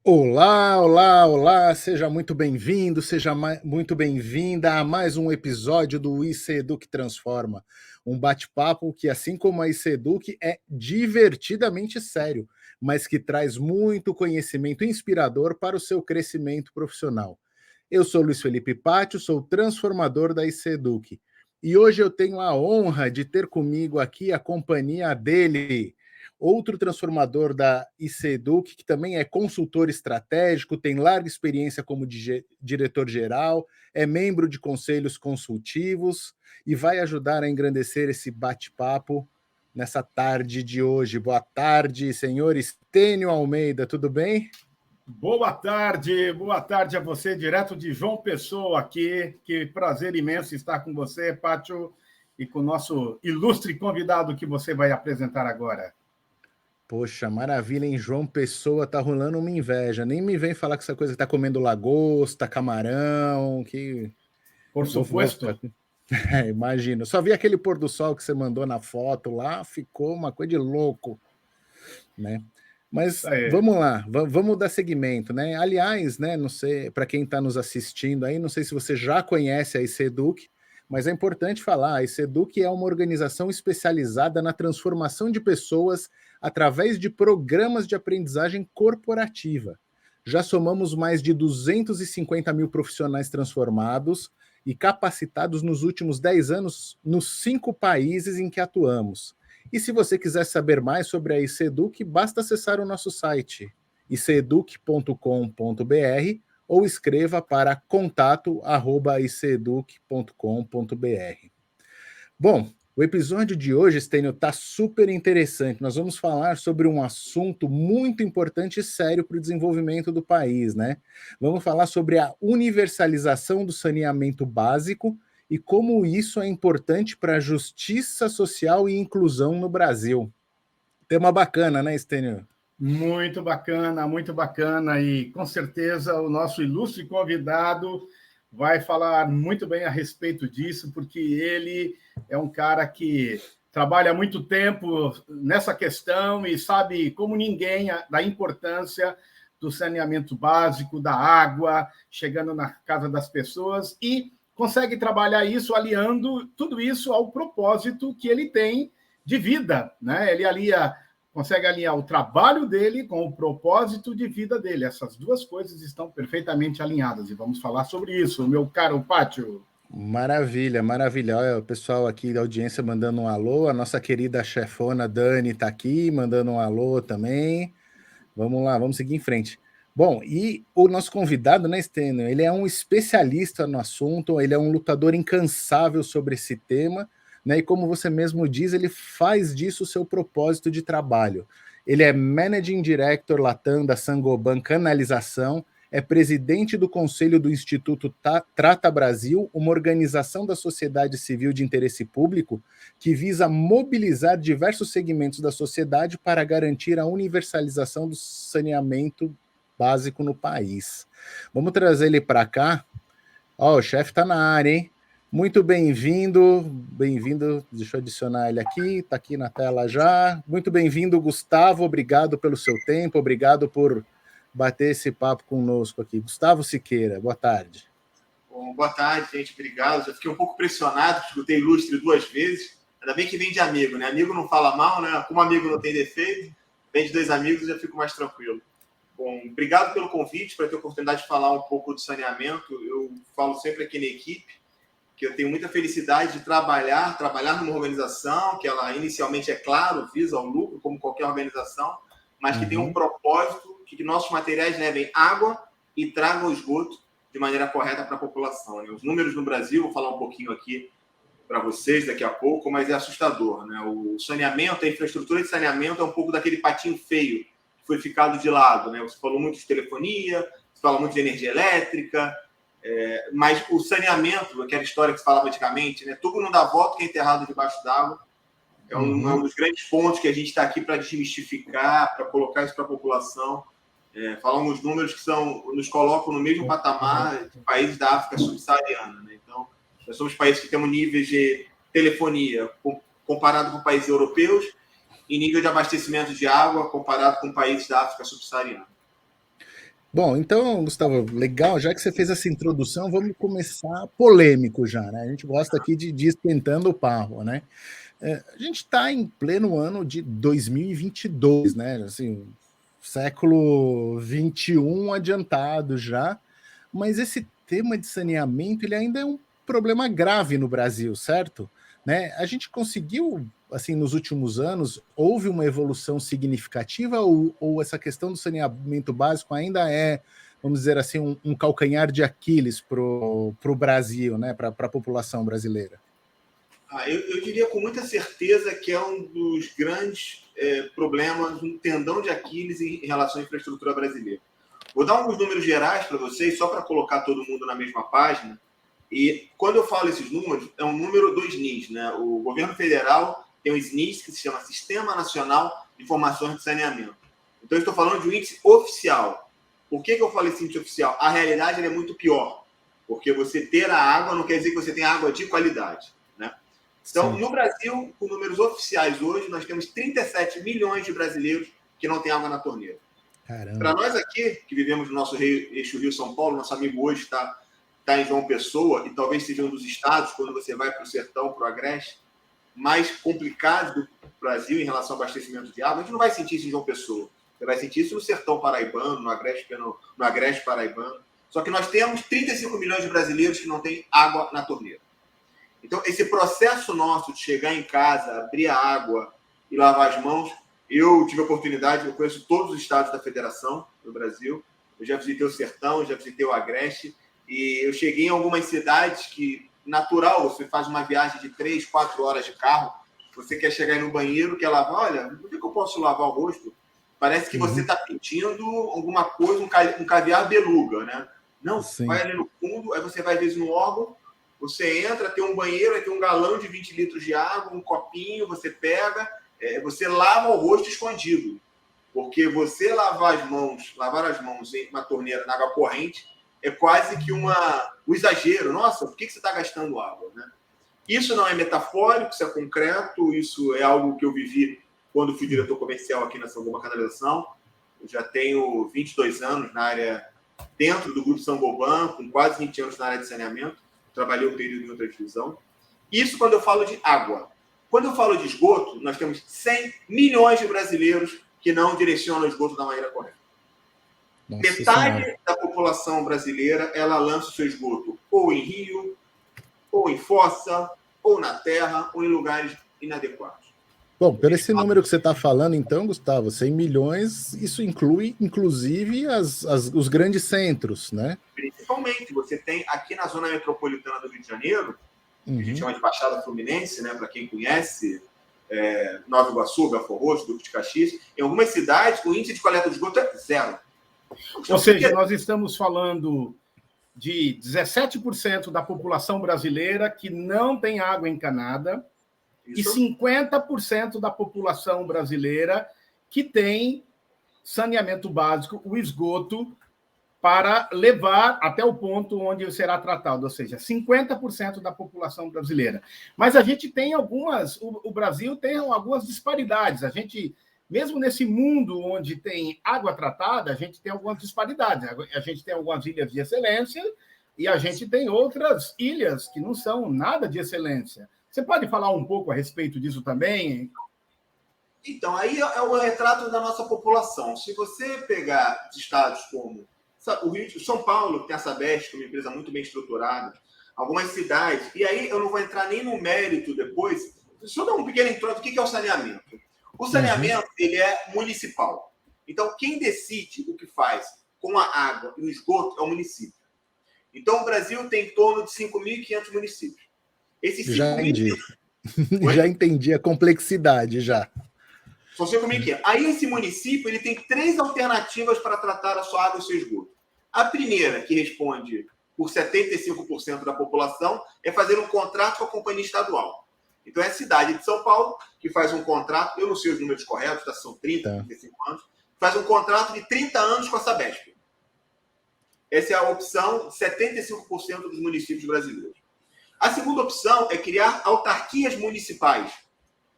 Olá, olá, olá, seja muito bem-vindo, muito bem-vinda a mais um episódio do IC Transforma, um bate-papo que, assim como a IC é divertidamente sério, mas que traz muito conhecimento inspirador para o seu crescimento profissional. Eu sou Luiz Felipe Pátio, sou transformador da IC e hoje eu tenho a honra de ter comigo aqui a companhia dele, outro transformador da ICEDUC, que também é consultor estratégico, tem larga experiência como diretor-geral, é membro de conselhos consultivos e vai ajudar a engrandecer esse bate-papo nessa tarde de hoje. Boa tarde, senhor Estênio Almeida, tudo bem? Boa tarde a você, direto de João Pessoa aqui. Que prazer imenso estar com você, Pátio, e com o nosso ilustre convidado que você vai apresentar agora. Poxa, maravilha, em João Pessoa tá rolando uma inveja. Nem me vem falar que essa coisa que tá comendo lagosta, camarão, que Por vou ficar. supuesto. Imagino. Só vi aquele pôr do sol que você mandou na foto lá, ficou uma coisa de louco, né? Mas vamos lá, vamos dar seguimento, né? Aliás, né, não sei, para quem está nos assistindo aí, não sei se você já conhece a ICEDUC, mas é importante falar, a ICEDUC é uma organização especializada na transformação de pessoas através de programas de aprendizagem corporativa. Já somamos mais de 250 mil profissionais transformados e capacitados nos últimos 10 anos nos 5 países em que atuamos. E se você quiser saber mais sobre a ICEDUC, basta acessar o nosso site iceduc.com.br ou escreva para contato@iceduc.com.br. Bom, o episódio de hoje, Stênio, está super interessante. Nós vamos falar sobre um assunto muito importante e sério para o desenvolvimento do país, né? Vamos falar sobre a universalização do saneamento básico e como isso é importante para a justiça social e inclusão no Brasil. Tema bacana, né, Stênio? Muito bacana, e com certeza o nosso ilustre convidado vai falar muito bem a respeito disso, porque ele é um cara que trabalha há muito tempo nessa questão e sabe como ninguém da importância do saneamento básico, da água, chegando na casa das pessoas, e consegue trabalhar isso aliando tudo isso ao propósito que ele tem de vida, né? Ele consegue alinhar o trabalho dele com o propósito de vida dele. Essas duas coisas estão perfeitamente alinhadas, e vamos falar sobre isso, meu caro Pátio. Maravilha, maravilha. Olha, o pessoal aqui da audiência mandando um alô, a nossa querida chefona Dani está aqui mandando um alô também. Vamos lá, vamos seguir em frente. Bom, e o nosso convidado, né, Stênio, ele é um especialista no assunto, ele é um lutador incansável sobre esse tema, né, e como você mesmo diz, ele faz disso o seu propósito de trabalho. Ele é Managing Director Latam da Sangoban Canalização, é presidente do Conselho do Instituto Trata Brasil, uma organização da sociedade civil de interesse público que visa mobilizar diversos segmentos da sociedade para garantir a universalização do saneamento básico no país. Vamos trazer ele para cá. Ó, o chefe está na área, hein? Muito bem-vindo, bem-vindo. Deixa eu adicionar ele aqui, está aqui na tela já. Muito bem-vindo, Gustavo. Obrigado pelo seu tempo, obrigado por bater esse papo conosco aqui. Gustavo Siqueira, boa tarde. Bom, boa tarde, gente. Obrigado. Já fiquei um pouco pressionado, escutei ilustre 2 vezes. Ainda bem que vem de amigo, né? Amigo não fala mal, né? Como amigo não tem defeito, vem de 2 amigos, eu já fico mais tranquilo. Bom, obrigado pelo convite, para ter a oportunidade de falar um pouco do saneamento. Eu falo sempre aqui na equipe que eu tenho muita felicidade de trabalhar numa organização que ela inicialmente, é claro, visa o lucro, como qualquer organização, mas que tem um propósito que nossos materiais levem água e tragam esgoto de maneira correta para a população. Né? Os números no Brasil, vou falar um pouquinho aqui para vocês daqui a pouco, mas é assustador. Né? O saneamento, a infraestrutura de saneamento é um pouco daquele patinho feio que foi ficado de lado. Né? Você falou muito de telefonia, você fala muito de energia elétrica, mas o saneamento, aquela história que se falava antigamente, né? Tudo não dá volta que é enterrado debaixo d'água. É um dos grandes pontos que a gente está aqui para desmistificar, para colocar isso para a população. Falar uns números que nos colocam no mesmo patamar de países da África subsaariana. Né? Então, nós somos países que temos níveis de telefonia comparado com países europeus e nível de abastecimento de água comparado com países da África subsaariana. Bom, então, Gustavo, legal, já que você fez essa introdução, vamos começar polêmico já, né? A gente gosta aqui de ir esquentando o papo, né? A gente está em pleno ano de 2022, né? Assim, século 21 adiantado já, mas esse tema de saneamento ele ainda é um problema grave no Brasil, certo? Né? A gente conseguiu, assim, nos últimos anos, houve uma evolução significativa ou essa questão do saneamento básico ainda é, vamos dizer assim, um calcanhar de Aquiles para o Brasil, né? Para a população brasileira? Eu diria com muita certeza que é um dos grandes problemas, um tendão de Aquiles em relação à infraestrutura brasileira. Vou dar alguns números gerais para vocês, só para colocar todo mundo na mesma página. E quando eu falo esses números, é um número do SNIS, né? O governo federal tem um SNIS que se chama Sistema Nacional de Informações de Saneamento. Então, eu estou falando de um índice oficial. Por que eu falo esse índice oficial? A realidade é muito pior, porque você ter a água não quer dizer que você tem água de qualidade, né? Então, sim, no Brasil, com números oficiais hoje, nós temos 37 milhões de brasileiros que não têm água na torneira. Para nós aqui, que vivemos no nosso eixo Rio-São Paulo, nosso amigo hoje está em João Pessoa, e talvez seja um dos estados, quando você vai para o sertão, para o Agreste, mais complicado do Brasil em relação ao abastecimento de água. A gente não vai sentir isso em João Pessoa. Você vai sentir isso no sertão paraibano, no Agreste paraibano. Só que nós temos 35 milhões de brasileiros que não têm água na torneira. Então, esse processo nosso de chegar em casa, abrir a água e lavar as mãos, eu tive a oportunidade, eu conheço todos os estados da federação do Brasil, eu já visitei o sertão, já visitei o Agreste, e eu cheguei em algumas cidades que, natural, você faz uma viagem de 3, 4 horas de carro, você quer chegar aí no banheiro, quer lavar, olha, por que eu posso lavar o rosto? Parece que você está pedindo alguma coisa, um caviar beluga, né? Não, sim, vai ali no fundo, aí você vai, às vezes, no órgão, você entra, tem um banheiro, aí tem um galão de 20 litros de água, um copinho, você pega, você lava o rosto escondido. Porque você lavar as mãos em uma torneira na água corrente é quase que um exagero. Nossa, por que você está gastando água, né? Isso não é metafórico, isso é concreto, isso é algo que eu vivi quando fui diretor comercial aqui na São Goban Canalização. Eu já tenho 22 anos na área, dentro do Grupo São Goban, com quase 20 anos na área de saneamento. Trabalhei um período em outra divisão. Isso quando eu falo de água. Quando eu falo de esgoto, nós temos 100 milhões de brasileiros que não direcionam o esgoto da maneira correta. Nossa, metade da população brasileira, ela lança o seu esgoto ou em rio, ou em fossa, ou na terra, ou em lugares inadequados. Bom, pelo esse número que você está falando, então, Gustavo, 100 milhões, isso inclui, inclusive, os grandes centros, né? Principalmente, você tem aqui na zona metropolitana do Rio de Janeiro, que a gente chama de Baixada Fluminense, né, para quem conhece, Nova Iguaçu, Belfort Roxo, Duque de Caxias, em algumas cidades, o índice de coleta de esgoto é 0. Ou seja, nós estamos falando de 17% da população brasileira que não tem água encanada, isso, e 50% da população brasileira que tem saneamento básico, o esgoto, para levar até o ponto onde será tratado, ou seja, 50% da população brasileira. Mas a gente tem o Brasil tem algumas disparidades. A gente, mesmo nesse mundo onde tem água tratada, a gente tem algumas disparidades. A gente tem algumas ilhas de excelência e a gente tem outras ilhas que não são nada de excelência. Você pode falar um pouco a respeito disso também? Então, aí é o retrato da nossa população. Se você pegar estados como o Rio de São Paulo, que tem a Sabesp, que é uma empresa muito bem estruturada, algumas cidades, e aí eu não vou entrar nem no mérito depois, só dar um pequeno intro do que é o saneamento. O saneamento, ele é municipal. Então, quem decide o que faz com a água e o esgoto é o município. Então, o Brasil tem em torno de 5.500 municípios. Esses 5.500... Já entendi a complexidade, já. São 5.500. Aí, esse município ele tem 3 alternativas para tratar a sua água e o seu esgoto. A primeira, que responde por 75% da população, é fazer um contrato com a companhia estadual. Então, é a cidade de São Paulo que faz um contrato, eu não sei os números corretos, são 30, 35 anos, faz um contrato de 30 anos com a Sabesp. Essa é a opção de 75% dos municípios brasileiros. A segunda opção é criar autarquias municipais.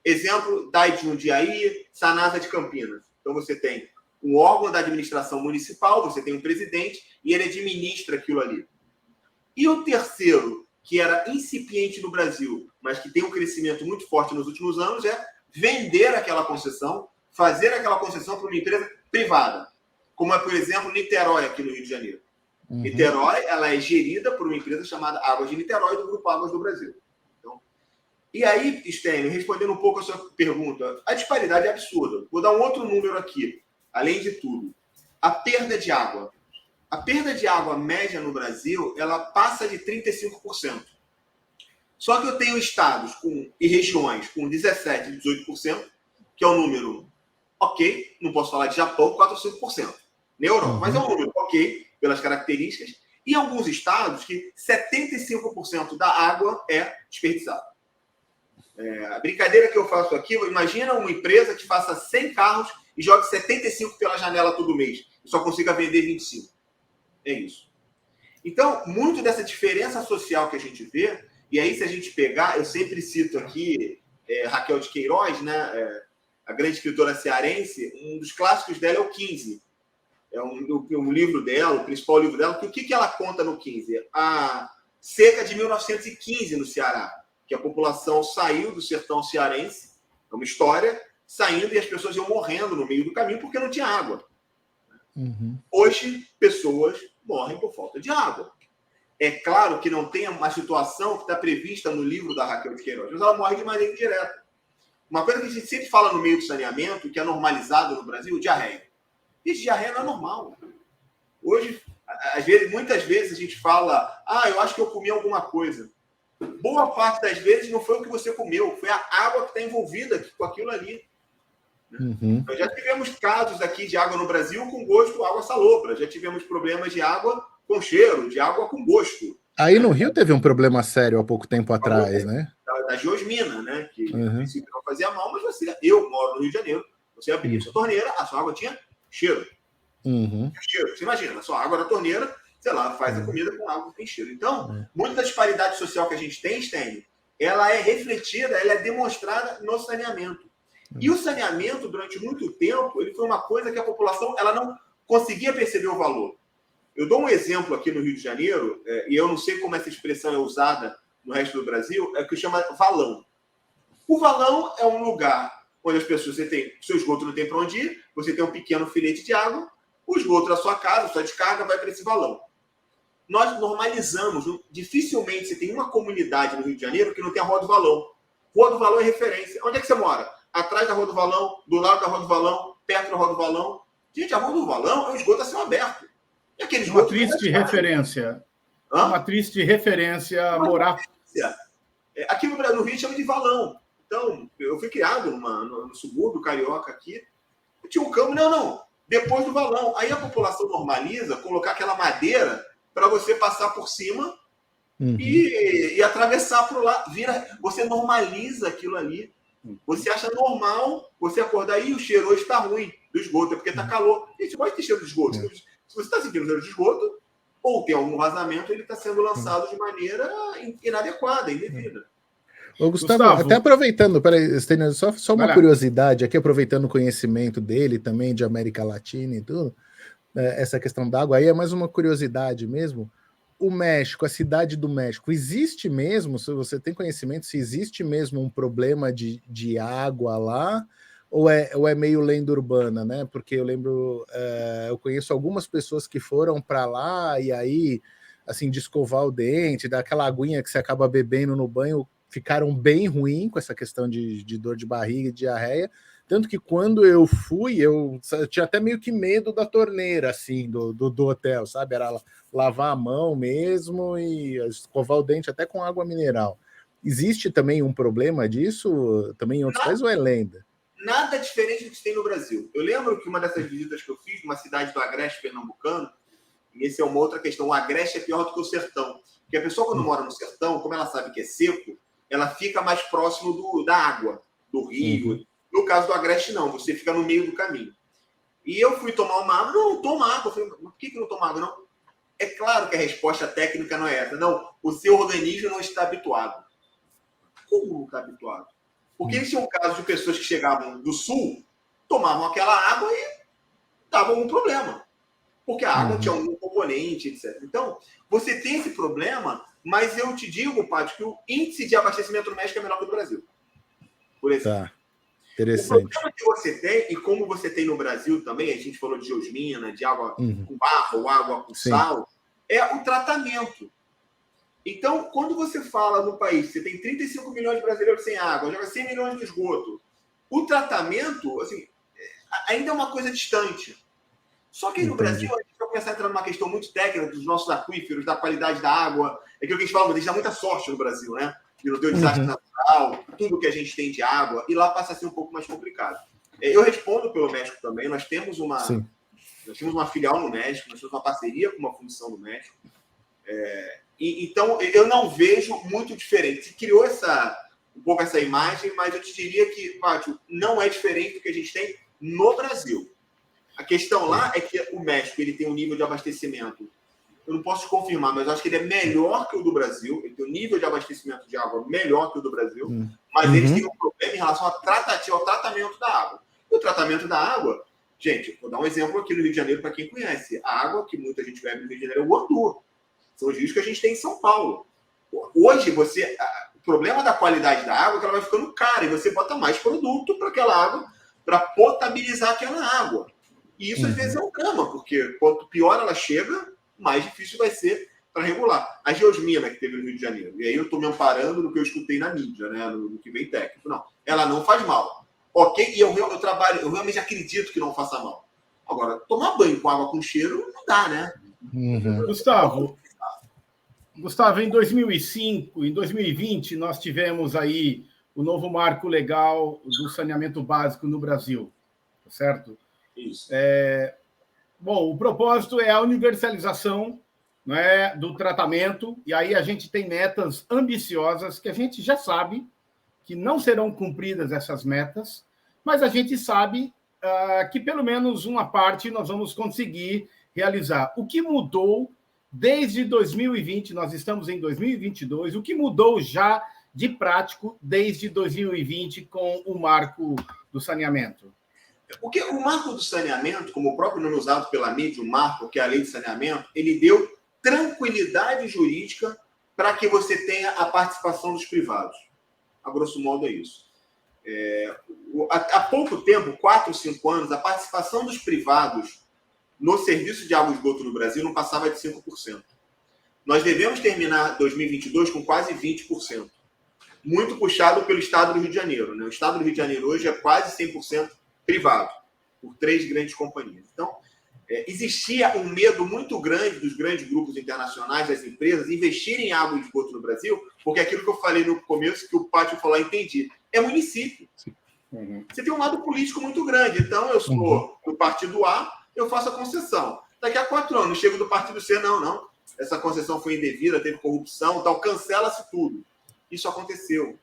Exemplo, DAI de Jundiaí, Sanasa de Campinas. Então, você tem um órgão da administração municipal, você tem um presidente e ele administra aquilo ali. E o terceiro, que era incipiente no Brasil, mas que tem um crescimento muito forte nos últimos anos, é vender aquela concessão, fazer aquela concessão para uma empresa privada, como é, por exemplo, Niterói, aqui no Rio de Janeiro. Uhum. Niterói, ela é gerida por uma empresa chamada Águas de Niterói, do Grupo Águas do Brasil. Então, e aí, Stênio, respondendo um pouco a sua pergunta, a disparidade é absurda. Vou dar um outro número aqui, além de tudo. A perda de água. A perda de água média no Brasil, ela passa de 35%. Só que eu tenho estados e regiões com 17%, 18%, que é um número ok, não posso falar de Japão, 4 ou 5%. Na Europa, mas é um número ok, pelas características, e alguns estados que 75% da água é desperdiçada. A brincadeira que eu faço aqui, imagina uma empresa que faça 100 carros e jogue 75 pela janela todo mês, e só consiga vender 25. É isso. Então, muito dessa diferença social que a gente vê, e aí se a gente pegar, eu sempre cito aqui Raquel de Queiroz, né, a grande escritora cearense, um dos clássicos dela é o 15. É um livro dela, o principal livro dela, que o que ela conta no 15? A seca de 1915 no Ceará, que a população saiu do sertão cearense, é uma história, saindo e as pessoas iam morrendo no meio do caminho porque não tinha água. Uhum. Hoje, pessoas morrem por falta de água. É claro que não tem uma situação que está prevista no livro da Raquel de Queiroz, mas ela morre de maneira indireta. Uma coisa que a gente sempre fala no meio do saneamento, que é normalizado no Brasil, diarreia. E diarreia não é normal. Hoje, muitas vezes a gente fala, eu acho que eu comi alguma coisa. Boa parte das vezes não foi o que você comeu, foi a água que está envolvida com aquilo ali. Uhum. Nós já tivemos casos aqui de água no Brasil com gosto água salobra, já tivemos problemas de água com cheiro, de água com gosto. Aí no Rio teve um problema sério há pouco tempo atrás, né? Da geosmina, né? Que no princípio não fazia mal, mas eu moro no Rio de Janeiro, você abria sua torneira, a sua água tinha cheiro. Cheiro. Você imagina, a sua água da torneira, sei lá, faz a comida com água que tem cheiro. Então, muita da disparidade social que a gente tem, Stênio, ela é refletida, ela é demonstrada no saneamento. E o saneamento, durante muito tempo, ele foi uma coisa que a população ela não conseguia perceber o valor. Eu dou um exemplo aqui no Rio de Janeiro, e eu não sei como essa expressão é usada no resto do Brasil, é o que chama valão. O valão é um lugar onde as pessoas, seu esgoto não tem para onde ir, você tem um pequeno filete de água, o esgoto da sua casa, sua descarga, vai para esse valão. Nós normalizamos, dificilmente você tem uma comunidade no Rio de Janeiro que não tem a Rua do Valão. Rua do Valão é referência. Onde é que você mora? Atrás da Rua do Valão, do lado da Rua do Valão, perto da Rua do Valão. Gente, a Rua do Valão é um esgoto a céu aberto. E aquele esgoto uma triste referência. Uma triste referência morar. Aqui no Rio chama de valão. Então, eu fui criado no subúrbio carioca aqui. Tinha um campo, não. Depois do valão. Aí a população normaliza colocar aquela madeira para você passar por cima e atravessar por lá. Você normaliza aquilo ali. Você acha normal você acordar e o cheiro hoje está ruim do esgoto, é porque está calor. Gente, pode ter cheiro de esgoto. Se você está sentindo cheiro de esgoto, ou tem algum vazamento, ele está sendo lançado de maneira inadequada, indevida. Ô, Gustavo, até aproveitando, peraí, só uma curiosidade aqui, aproveitando o conhecimento dele também de América Latina e tudo, essa questão da água aí é mais uma curiosidade mesmo. O México, a cidade do México, existe mesmo, se você tem conhecimento, se existe mesmo um problema de água lá, ou é meio lenda urbana, né? Porque eu lembro, eu conheço algumas pessoas que foram para lá e aí, assim, de escovar o dente, daquela aguinha que você acaba bebendo no banho, ficaram bem ruim com essa questão de dor de barriga e diarreia, tanto que quando eu fui, eu tinha até meio que medo da torneira, assim, do hotel, sabe? Era lavar a mão mesmo e escovar o dente até com água mineral. Existe também um problema disso também em outros países ou é lenda? Nada diferente do que tem no Brasil. Eu lembro que uma dessas visitas que eu fiz, numa cidade do Agreste pernambucano, e essa é uma outra questão, o Agreste é pior do que o sertão. Porque a pessoa, quando mora no sertão, como ela sabe que é seco, ela fica mais próximo da água, do rio. No caso do Agreste, não. Você fica no meio do caminho. E eu fui tomar uma água. Não, toma água. Eu falei, por que não toma água, não? É claro que a resposta técnica não é essa. Não, o seu organismo não está habituado. Como não está habituado? Porque eles tinham casos de pessoas que chegavam do sul, tomavam aquela água e dava algum problema. Porque a água tinha algum componente, etc. Então, você tem esse problema, mas eu te digo, Paty, que o índice de abastecimento no México é menor que o do Brasil. Por exemplo. Tá. Interessante. O problema que você tem, e como você tem no Brasil também, a gente falou de geosmina, de água com barro, água com sal, é o tratamento. Então, quando você fala no país, você tem 35 milhões de brasileiros sem água, joga 100 milhões no esgoto, o tratamento, assim, ainda é uma coisa distante. Só que aí no Brasil, a gente vai começar a entrar numa questão muito técnica dos nossos aquíferos, da qualidade da água. É aquilo que a gente fala, mas a gente dá muita sorte no Brasil, né? Que não tem o desastre natural, tudo que a gente tem de água, e lá passa a ser um pouco mais complicado. Eu respondo pelo México também, nós temos uma filial no México, nós temos uma parceria com uma fundição no México. Então, eu não vejo muito diferente. Se criou um pouco essa imagem, mas eu te diria que, Pátio, não é diferente do que a gente tem no Brasil. A questão lá é que o México ele tem um nível de abastecimento, eu não posso te confirmar, mas eu acho que ele é melhor que o do Brasil, ele tem um nível de abastecimento de água melhor que o do Brasil, mas eles têm um problema em relação ao tratamento da água. E o tratamento da água, gente, vou dar um exemplo aqui no Rio de Janeiro para quem conhece. A água que muita gente bebe no Rio de Janeiro é o Guandu. São os rios que a gente tem em São Paulo. Hoje, o problema da qualidade da água é que ela vai ficando cara e você bota mais produto para aquela água, para potabilizar aquela água. E isso, às vezes, é um drama, porque quanto pior ela chega, mais difícil vai ser para regular. A geosmina que teve no Rio de Janeiro, e aí eu estou me amparando no que eu escutei na mídia, né, no que vem técnico. Não, ela não faz mal. Ok? E eu realmente acredito que não faça mal. Agora, tomar banho com água com cheiro não dá, né? Gustavo, em 2005, em 2020, nós tivemos aí o novo marco legal do saneamento básico no Brasil, certo? Isso. Bom, o propósito é a universalização, né, do tratamento, e aí a gente tem metas ambiciosas que a gente já sabe que não serão cumpridas essas metas, mas a gente sabe que pelo menos uma parte nós vamos conseguir realizar. O que mudou desde 2020, nós estamos em 2022, o que mudou já de prático desde 2020 com o marco do saneamento? Porque o marco do saneamento, como o próprio nome usado pela mídia, o marco, que é a lei de saneamento, ele deu tranquilidade jurídica para que você tenha a participação dos privados. A grosso modo é isso. Há pouco tempo, 4 ou 5 anos, a participação dos privados no serviço de água e esgoto no Brasil não passava de 5%. Nós devemos terminar 2022 com quase 20%. Muito puxado pelo Estado do Rio de Janeiro, né? O Estado do Rio de Janeiro hoje é quase 100% privado, por 3 grandes companhias. Então, existia um medo muito grande dos grandes grupos internacionais, das empresas, investirem em água e esgoto no Brasil, porque aquilo que eu falei no começo, que o Pátio falou, entendi, é município. Você tem um lado político muito grande. Então, eu sou do partido A, eu faço a concessão. Daqui a 4 anos, chego do partido C, não. Essa concessão foi indevida, teve corrupção, tal, cancela-se tudo. Isso aconteceu.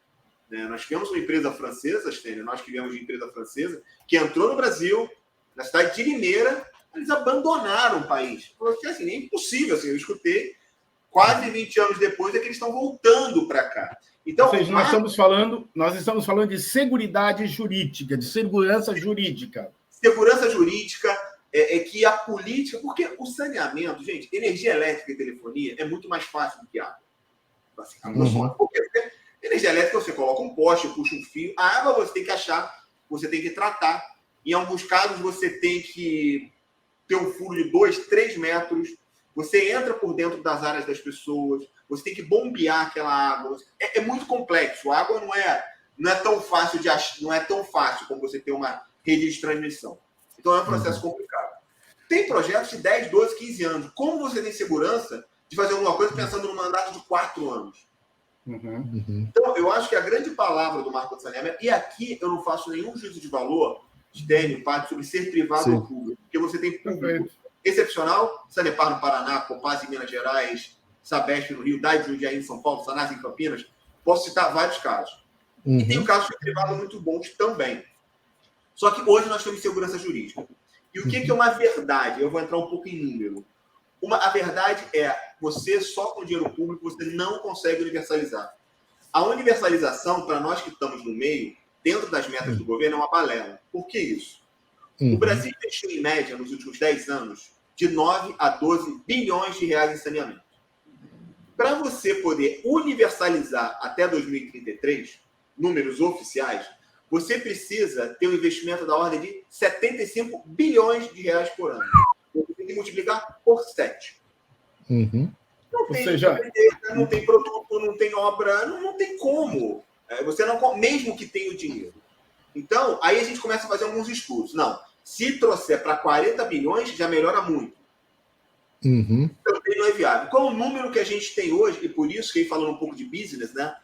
Nós tivemos uma empresa francesa, Stênio, nós tivemos uma empresa francesa que entrou no Brasil, na cidade de Limeira, eles abandonaram o país. Porque assim, é impossível. Assim, eu escutei quase 20 anos depois é que eles estão voltando para cá. Então, ou seja, nós estamos falando de seguridade jurídica, de segurança jurídica. Segurança jurídica é que a política... Porque o saneamento, gente, energia elétrica e telefonia é muito mais fácil do que água. Assim, porque energia elétrica você coloca um poste, puxa um fio. A água você tem que achar, você tem que tratar. Em alguns casos você tem que ter um furo de 2, 3 metros. Você entra por dentro das áreas das pessoas. Você tem que bombear aquela água. É muito complexo. A água não é tão fácil de achar, não é tão fácil como você ter uma rede de transmissão. Então é um processo complicado. Tem projetos de 10, 12, 15 anos. Como você tem segurança de fazer alguma coisa pensando num mandato de 4 anos? Então, eu acho que a grande palavra do marco de saneamento, e aqui eu não faço nenhum juízo de valor, Stênio, Pátio, sobre ser privado ou público, porque você tem público excepcional, Sanepar no Paraná, Copasa em Minas Gerais, Sabesp no Rio, DAI de Jundiaí em São Paulo, Sanás em Campinas, posso citar vários casos. E tem casos de privado muito bons também. Só que hoje nós temos segurança jurídica. E o que é uma verdade? Eu vou entrar um pouco em número. A verdade é, você só com dinheiro público você não consegue universalizar. A universalização, para nós que estamos no meio, dentro das metas do governo, é uma balela. Por que isso? O Brasil investiu, em média, nos últimos 10 anos, de 9 a 12 bilhões de reais em saneamento. Para você poder universalizar até 2033, números oficiais, você precisa ter um investimento da ordem de 75 bilhões de reais por ano. Você tem que multiplicar por 7. Não tem, não tem produto, não tem obra, não tem como. Você não, mesmo que tenha o dinheiro. Então, aí a gente começa a fazer alguns estudos. Não, se trouxer para 40 bilhões, já melhora muito. Também não é viável. Qual o número que a gente tem hoje? E por isso que aí falando um pouco de business, né?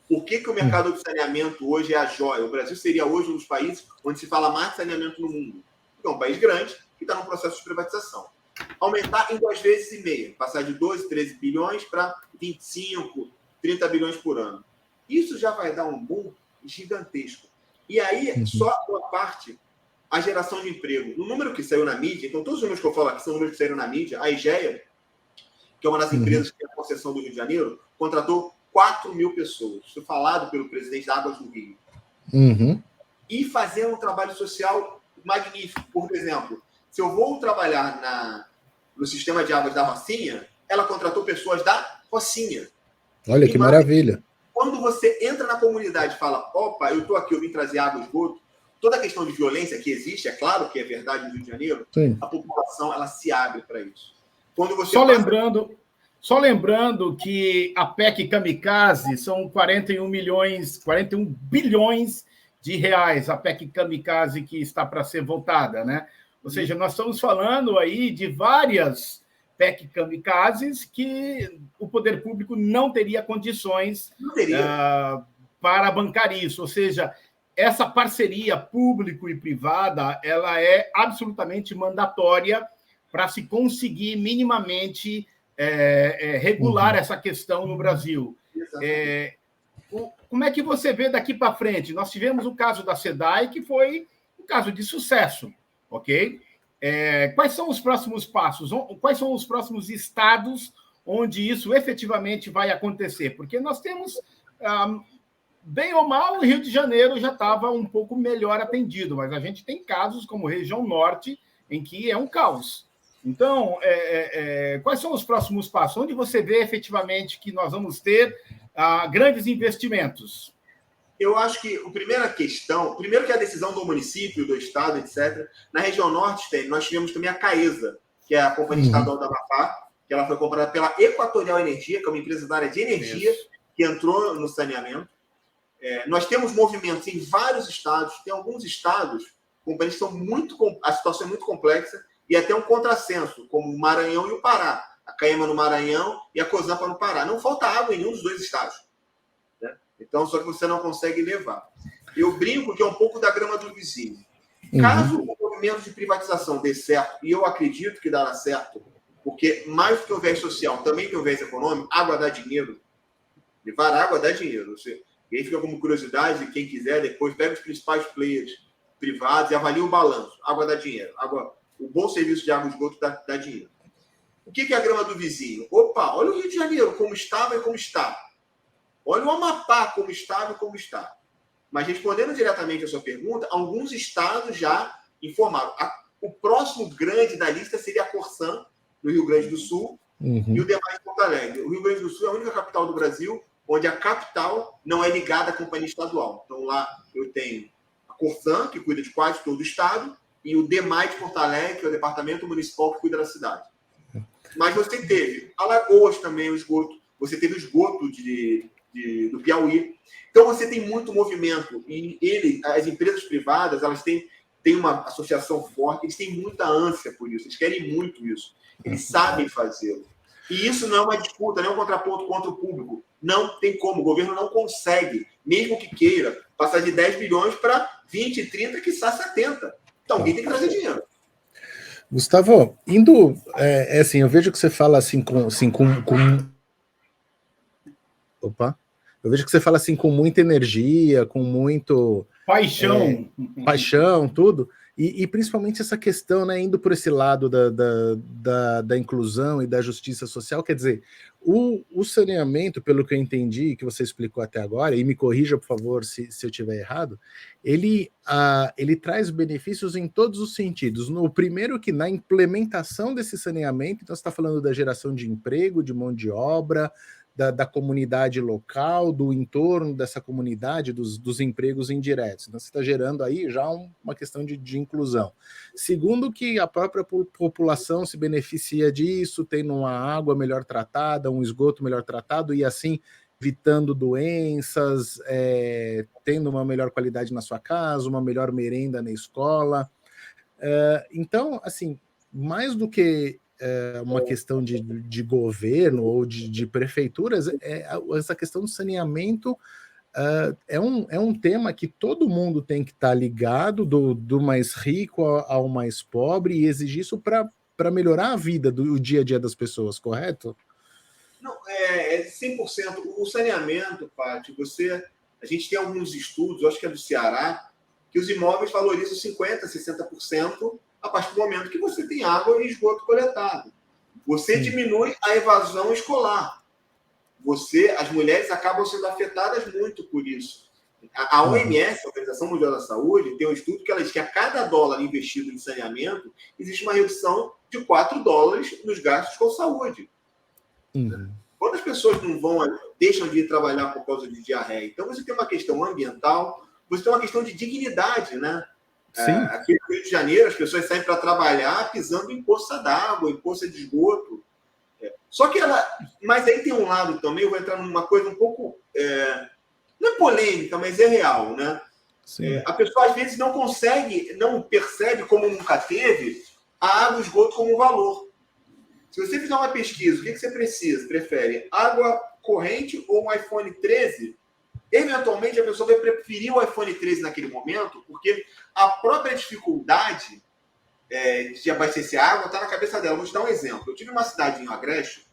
Por que o mercado de saneamento hoje é a joia? O Brasil seria hoje um dos países onde se fala mais de saneamento no mundo. É um país grande que está num processo de privatização. Aumentar em 2,5 vezes, passar de 12, 13 bilhões para 25, 30 bilhões por ano. Isso já vai dar um boom gigantesco. E aí, só uma parte, a geração de emprego. No número que saiu na mídia, então todos os números que eu falo aqui são números que saíram na mídia, a Egea, que é uma das empresas que tem a concessão do Rio de Janeiro, contratou 4 mil pessoas. Isso foi falado pelo presidente da Águas do Rio. E fazendo um trabalho social magnífico. Por exemplo, se eu vou trabalhar no sistema de águas da Rocinha, ela contratou pessoas da Rocinha. Olha que maravilha. Quando você entra na comunidade e fala, opa, eu estou aqui, eu vim trazer água e esgoto, toda a questão de violência que existe, é claro que é verdade no Rio de Janeiro, a população ela se abre para isso. Quando você Só lembrando que a PEC Kamikaze são 41 bilhões de reais, a PEC Kamikaze que está para ser votada, né? Ou seja, nós estamos falando aí de várias PEC Kamikazes que o poder público não teria condições para bancar isso. Ou seja, essa parceria público e privada ela é absolutamente mandatória para se conseguir minimamente regular essa questão no Brasil. Como é que você vê daqui para frente? Nós tivemos o caso da SEDAI, que foi um caso de sucesso, ok? Quais são os próximos passos? Quais são os próximos estados onde isso efetivamente vai acontecer? Porque nós temos, bem ou mal, o Rio de Janeiro já estava um pouco melhor atendido, mas a gente tem casos como região norte, em que é um caos. Então, quais são os próximos passos? Onde você vê efetivamente que nós vamos ter grandes investimentos? Eu acho que a primeira questão, primeiro que a decisão do município, do estado, etc. Na região norte, nós tivemos também a CAESA, que é a Companhia Estadual da Amapá, que ela foi comprada pela Equatorial Energia, que é uma empresa da área de energia, que entrou no saneamento. Nós temos movimentos em vários estados, tem alguns estados, companhias que são a situação é muito complexa, e até um contrassenso, como o Maranhão e o Pará. A Caema no Maranhão e a Cozampa no Pará. Não falta água em nenhum dos dois estados. Né? Então, só que você não consegue levar. Eu brinco que é um pouco da grama do vizinho. Caso o movimento de privatização dê certo, e eu acredito que dará certo, porque mais do que o viés social, também tem o viés econômico, água dá dinheiro. Levar água dá dinheiro. E aí fica como curiosidade, quem quiser, depois pega os principais players privados e avalia o balanço. Água dá dinheiro. O bom serviço de água e esgoto dá dinheiro. O que é a grama do vizinho? Opa, olha o Rio de Janeiro, como estava e como está. Olha o Amapá, como estava e como está. Mas respondendo diretamente a sua pergunta, alguns estados já informaram. O próximo grande da lista seria a Corsan, no Rio Grande do Sul, e o demais de Porto Alegre. O Rio Grande do Sul é a única capital do Brasil onde a capital não é ligada à companhia estadual. Então lá eu tenho a Corsan, que cuida de quase todo o estado, e o DEMAI de Porto Alegre, que é o departamento municipal que cuida da cidade. Mas você teve Alagoas também, o esgoto. Você teve o esgoto do Piauí. Então, você tem muito movimento. E as empresas privadas, elas têm uma associação forte, eles têm muita ânsia por isso. Eles querem muito isso. Eles sabem fazê-lo. E isso não é uma disputa, não é um contraponto contra o público. Não tem como. O governo não consegue, mesmo que queira, passar de 10 bilhões para 20, 30, quiçá 70. Então, alguém tem que trazer dinheiro. Gustavo, assim, eu vejo que você fala Opa! Eu vejo que você fala assim com muita energia, com muito... Paixão, tudo. E principalmente essa questão, né, indo por esse lado da inclusão e da justiça social, quer dizer, o saneamento, pelo que eu entendi, que você explicou até agora, e me corrija, por favor, se eu estiver errado, ele traz benefícios em todos os sentidos. No primeiro, que na implementação desse saneamento, então você está falando da geração de emprego, de mão de obra, da comunidade local, do entorno dessa comunidade, dos empregos indiretos. Então, você está gerando aí já uma questão de inclusão. Segundo, que a própria população se beneficia disso, tendo uma água melhor tratada, um esgoto melhor tratado, e assim evitando doenças, tendo uma melhor qualidade na sua casa, uma melhor merenda na escola. Então, assim, mais do que uma questão de governo ou de prefeituras, essa questão do saneamento é um tema que todo mundo tem que estar ligado, do mais rico ao mais pobre, e exigir isso para melhorar a vida do dia a dia das pessoas, correto? Não, é 100%. O saneamento, Pátio, a gente tem alguns estudos, acho que é do Ceará, que os imóveis valorizam 50%, 60% a partir do momento que você tem água e esgoto coletado. Você diminui a evasão escolar. As mulheres acabam sendo afetadas muito por isso. A OMS, a Organização Mundial da Saúde, tem um estudo que ela diz que a cada dólar investido em saneamento, existe uma redução de $4 nos gastos com saúde. Quando as pessoas deixam de ir trabalhar por causa de diarreia, então você tem uma questão ambiental, você tem uma questão de dignidade, né? Aqui no Rio de Janeiro, as pessoas saem para trabalhar pisando em poça d'água, em poça de esgoto. Só que mas aí tem um lado também, eu vou entrar numa coisa um pouco, não é polêmica, mas é real, né? A pessoa às vezes não percebe, como nunca teve, a água e o esgoto como um valor. Se você fizer uma pesquisa, o que você prefere? Água corrente ou um iPhone 13? Eventualmente, a pessoa vai preferir o iPhone 13 naquele momento, porque a própria dificuldade de abastecer água está na cabeça dela. Vou te dar um exemplo. Eu tive uma cidade em Agreste,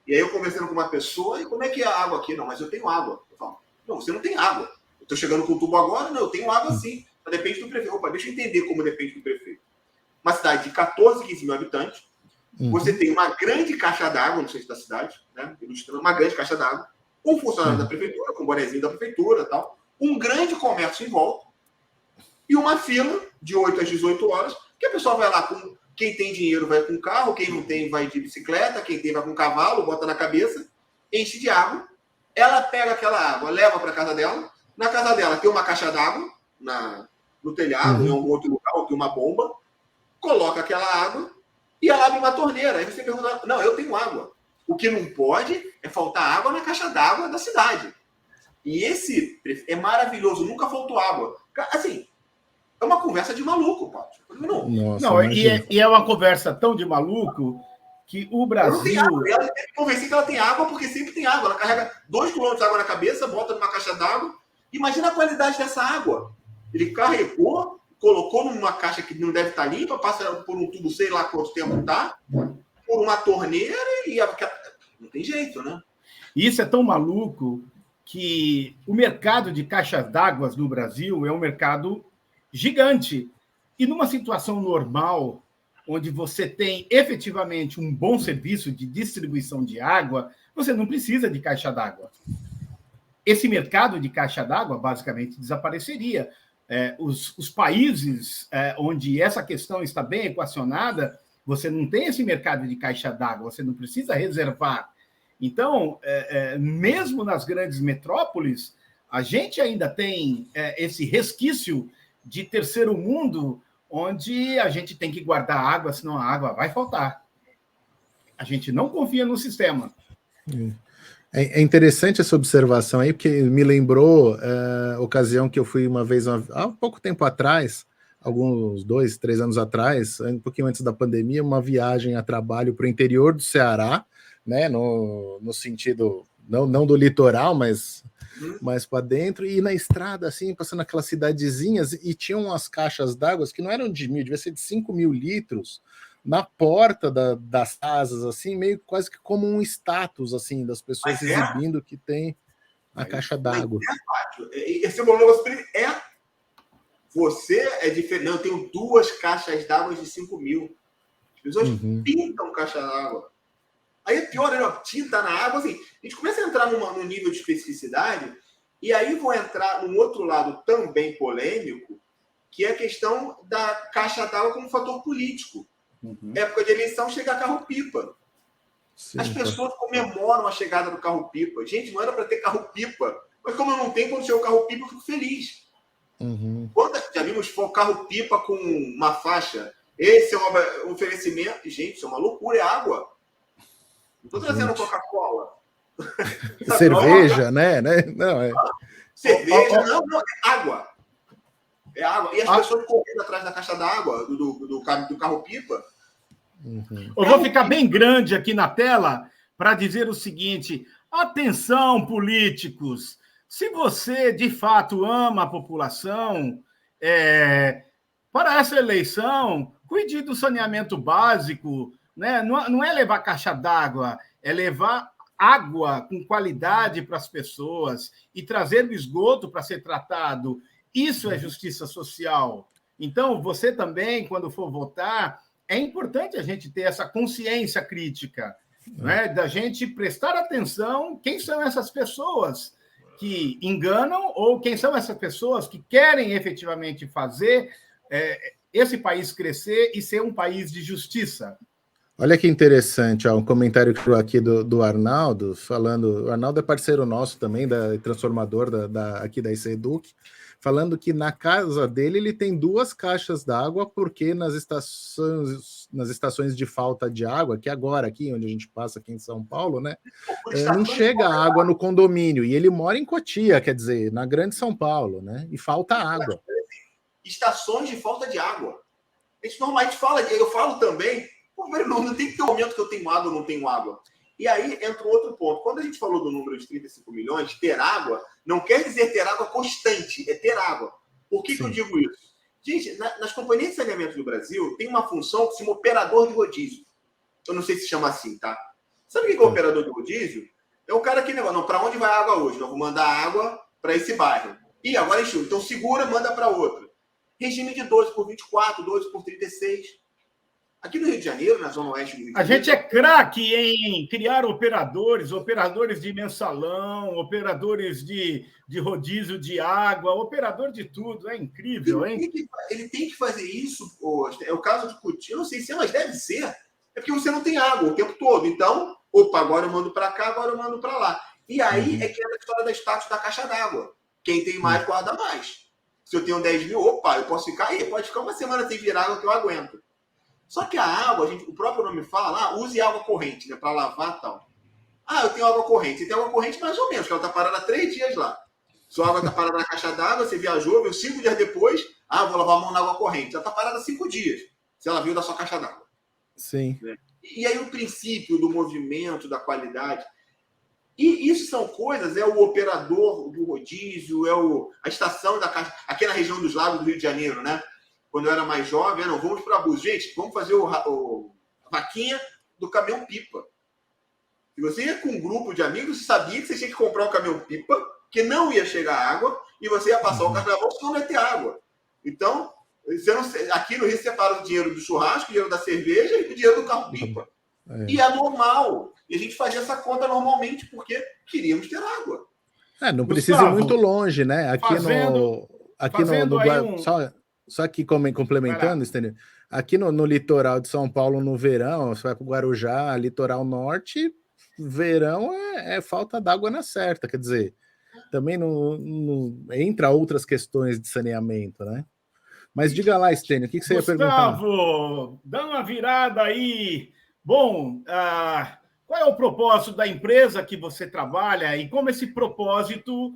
e aí eu conversando com uma pessoa, e como é que é a água aqui? Não, mas eu tenho água. Eu falo, não, você não tem água. Eu estou chegando com o tubo agora? Não, eu tenho água sim. Mas depende do prefeito. Opa, deixa eu entender como depende do prefeito. Uma cidade de 14, 15 mil habitantes, você tem uma grande caixa d'água no centro da cidade, né? Ilustrando uma grande caixa d'água, um funcionário da prefeitura, com um bonezinho da prefeitura, tal, um grande comércio em volta, e uma fila de 8 às 18 horas, que a pessoa vai lá com... Quem tem dinheiro vai com carro, quem não tem vai de bicicleta, quem tem vai com cavalo, bota na cabeça, enche de água, ela pega aquela água, leva para casa dela, na casa dela tem uma caixa d'água no telhado, em algum outro lugar, tem uma bomba, coloca aquela água e ela abre uma torneira. Aí você pergunta, não, eu tenho água. O que não pode é faltar água na caixa d'água da cidade. E esse é maravilhoso, nunca faltou água. Assim, é uma conversa de maluco, Pátio. E é uma conversa tão de maluco que o Brasil... Não tem água. Ela tem que convencer que ela tem água, porque sempre tem água. Ela carrega 2 km de água na cabeça, bota numa caixa d'água. Imagina a qualidade dessa água. Ele carregou, colocou numa caixa que não deve estar limpa, passa por um tubo, sei lá quanto tempo está, por uma torneira e... Não tem jeito, né? Isso é tão maluco que o mercado de caixas d'água no Brasil é um mercado gigante. E numa situação normal, onde você tem efetivamente um bom serviço de distribuição de água, você não precisa de caixa d'água. Esse mercado de caixa d'água basicamente desapareceria. Os países onde essa questão está bem equacionada, você não tem esse mercado de caixa d'água, você não precisa reservar. Então, mesmo nas grandes metrópoles, a gente ainda tem esse resquício de terceiro mundo, onde a gente tem que guardar água, senão a água vai faltar. A gente não confia no sistema. É interessante essa observação aí, porque me lembrou a ocasião que eu fui uma vez, há pouco tempo atrás, alguns 2, 3 anos atrás, um pouquinho antes da pandemia, uma viagem a trabalho para o interior do Ceará, né, no sentido, não do litoral, mas para dentro, e na estrada, assim, passando aquelas cidadezinhas, e tinham umas caixas d'água que não eram de 1.000, devia ser de 5.000 litros, na porta das casas, assim, meio quase que como um status, assim, das pessoas exibindo que tem a caixa d'água. Esse é o negócio Você é diferente. Não, eu tenho 2 caixas d'água de 5 mil. As pessoas pintam caixa d'água. Aí é pior, né? Tinta na água, assim. A gente começa a entrar num nível de especificidade, e aí vou entrar num outro lado também polêmico, que é a questão da caixa d'água como fator político. Época de eleição, chega carro-pipa. As pessoas comemoram a chegada do carro-pipa. Gente, não era para ter carro-pipa. Mas como eu não tenho, quando chega o carro-pipa, eu fico feliz. Quando já vimos carro-pipa com uma faixa, esse é um oferecimento. Gente, isso é uma loucura, é água. Não estou trazendo Coca-Cola. Cerveja, né? Não, é. Cerveja, não, é água. É água. E as pessoas correndo atrás da caixa d'água, do carro-pipa. Eu vou ficar bem grande aqui na tela para dizer o seguinte: atenção, políticos, se você de fato ama a população, para essa eleição, cuide do saneamento básico, né? Não é levar caixa d'água, é levar água com qualidade para as pessoas e trazer o esgoto para ser tratado. Isso é justiça social. Então, você também, quando for votar, é importante a gente ter essa consciência crítica, né? Da gente prestar atenção quem são essas pessoas que enganam ou quem são essas pessoas que querem efetivamente fazer esse país crescer e ser um país de justiça. Olha que interessante, um comentário aqui do Arnaldo, falando... O Arnaldo é parceiro nosso também, transformador aqui da IC Educ, falando que na casa dele ele tem 2 caixas d'água, porque nas estações de falta de água, que agora aqui, onde a gente passa aqui em São Paulo, né, não chega água no condomínio, e ele mora em Cotia, quer dizer, na grande São Paulo, né, e falta água. Estações de falta de água. A gente normalmente fala, eu falo também, não tem que ter um momento que eu tenho água ou não tenho água. E aí entra um outro ponto. Quando a gente falou do número de 35 milhões, ter água não quer dizer ter água constante, é ter água. Por que eu digo isso? Gente, nas companhias de saneamento do Brasil, tem uma função que se chama operador de rodízio. Eu não sei se chama assim, tá? Sabe o que é o operador de rodízio? É o cara que negócio, não, para onde vai a água hoje? Eu vou mandar água para esse bairro. E agora encheu. Então segura, manda para outro. Regime de 12 por 24, 12 por 36. Aqui no Rio de Janeiro, na Zona Oeste do Rio de Janeiro... A gente é craque em criar operadores de mensalão, operadores de rodízio de água, operador de tudo. É incrível, hein? Ele tem que fazer isso. É o caso de Cotia. Eu não sei se é, mas deve ser. É porque você não tem água o tempo todo. Então, agora eu mando para cá, agora eu mando para lá. E aí é que é a história da status da caixa d'água. Quem tem mais, guarda mais. Se eu tenho 10 mil, eu posso ficar aí. Pode ficar uma semana sem virar água que eu aguento. Só que a água, o próprio nome fala, use água corrente, né, para lavar e tal. Eu tenho água corrente. Você tem água corrente mais ou menos, que ela está parada há 3 dias lá. Sua água está parada na caixa d'água, você viajou, viu 5 dias depois, vou lavar a mão na água corrente. Ela está parada 5 dias, se ela viu da sua caixa d'água. Sim. Né? E aí o princípio do movimento, da qualidade. E isso são coisas, é o operador do rodízio, a estação da caixa, aqui na região dos lagos do Rio de Janeiro, né? Quando eu era mais jovem, vamos para Búzios. Gente, vamos fazer a vaquinha do caminhão-pipa. Se você ia com um grupo de amigos, você sabia que você tinha que comprar um caminhão-pipa, que não ia chegar água, e você ia passar o carnaval, senão não ia ter água. Então, aqui no Rio você separa o dinheiro do churrasco, o dinheiro da cerveja e o dinheiro do carro-pipa. E é normal. E a gente fazia essa conta normalmente porque queríamos ter água. Não precisa ir muito longe, né? Só aqui complementando, Stênio, aqui no litoral de São Paulo, no verão, você vai para o Guarujá, litoral norte, verão é falta d'água na certa, quer dizer, também não entra outras questões de saneamento, né? Mas diga lá, Stênio, o que você ia perguntar? Gustavo, dá uma virada aí. Bom, qual é o propósito da empresa que você trabalha e como esse propósito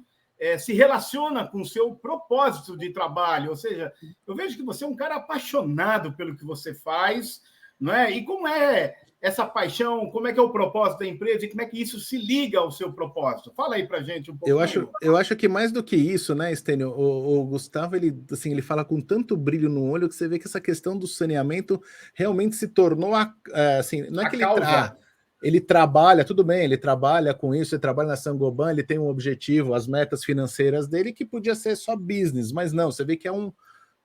se relaciona com o seu propósito de trabalho? Ou seja, eu vejo que você é um cara apaixonado pelo que você faz, não é? E como é essa paixão, como é que é o propósito da empresa e como é que isso se liga ao seu propósito? Fala aí pra gente um pouco. Eu acho que mais do que isso, né, Stênio, o Gustavo, ele fala com tanto brilho no olho que você vê que essa questão do saneamento realmente se tornou, não é que ele trabalha, tudo bem, ele trabalha com isso, ele trabalha na Saint-Gobain, ele tem um objetivo, as metas financeiras dele, que podia ser só business, mas não, você vê que é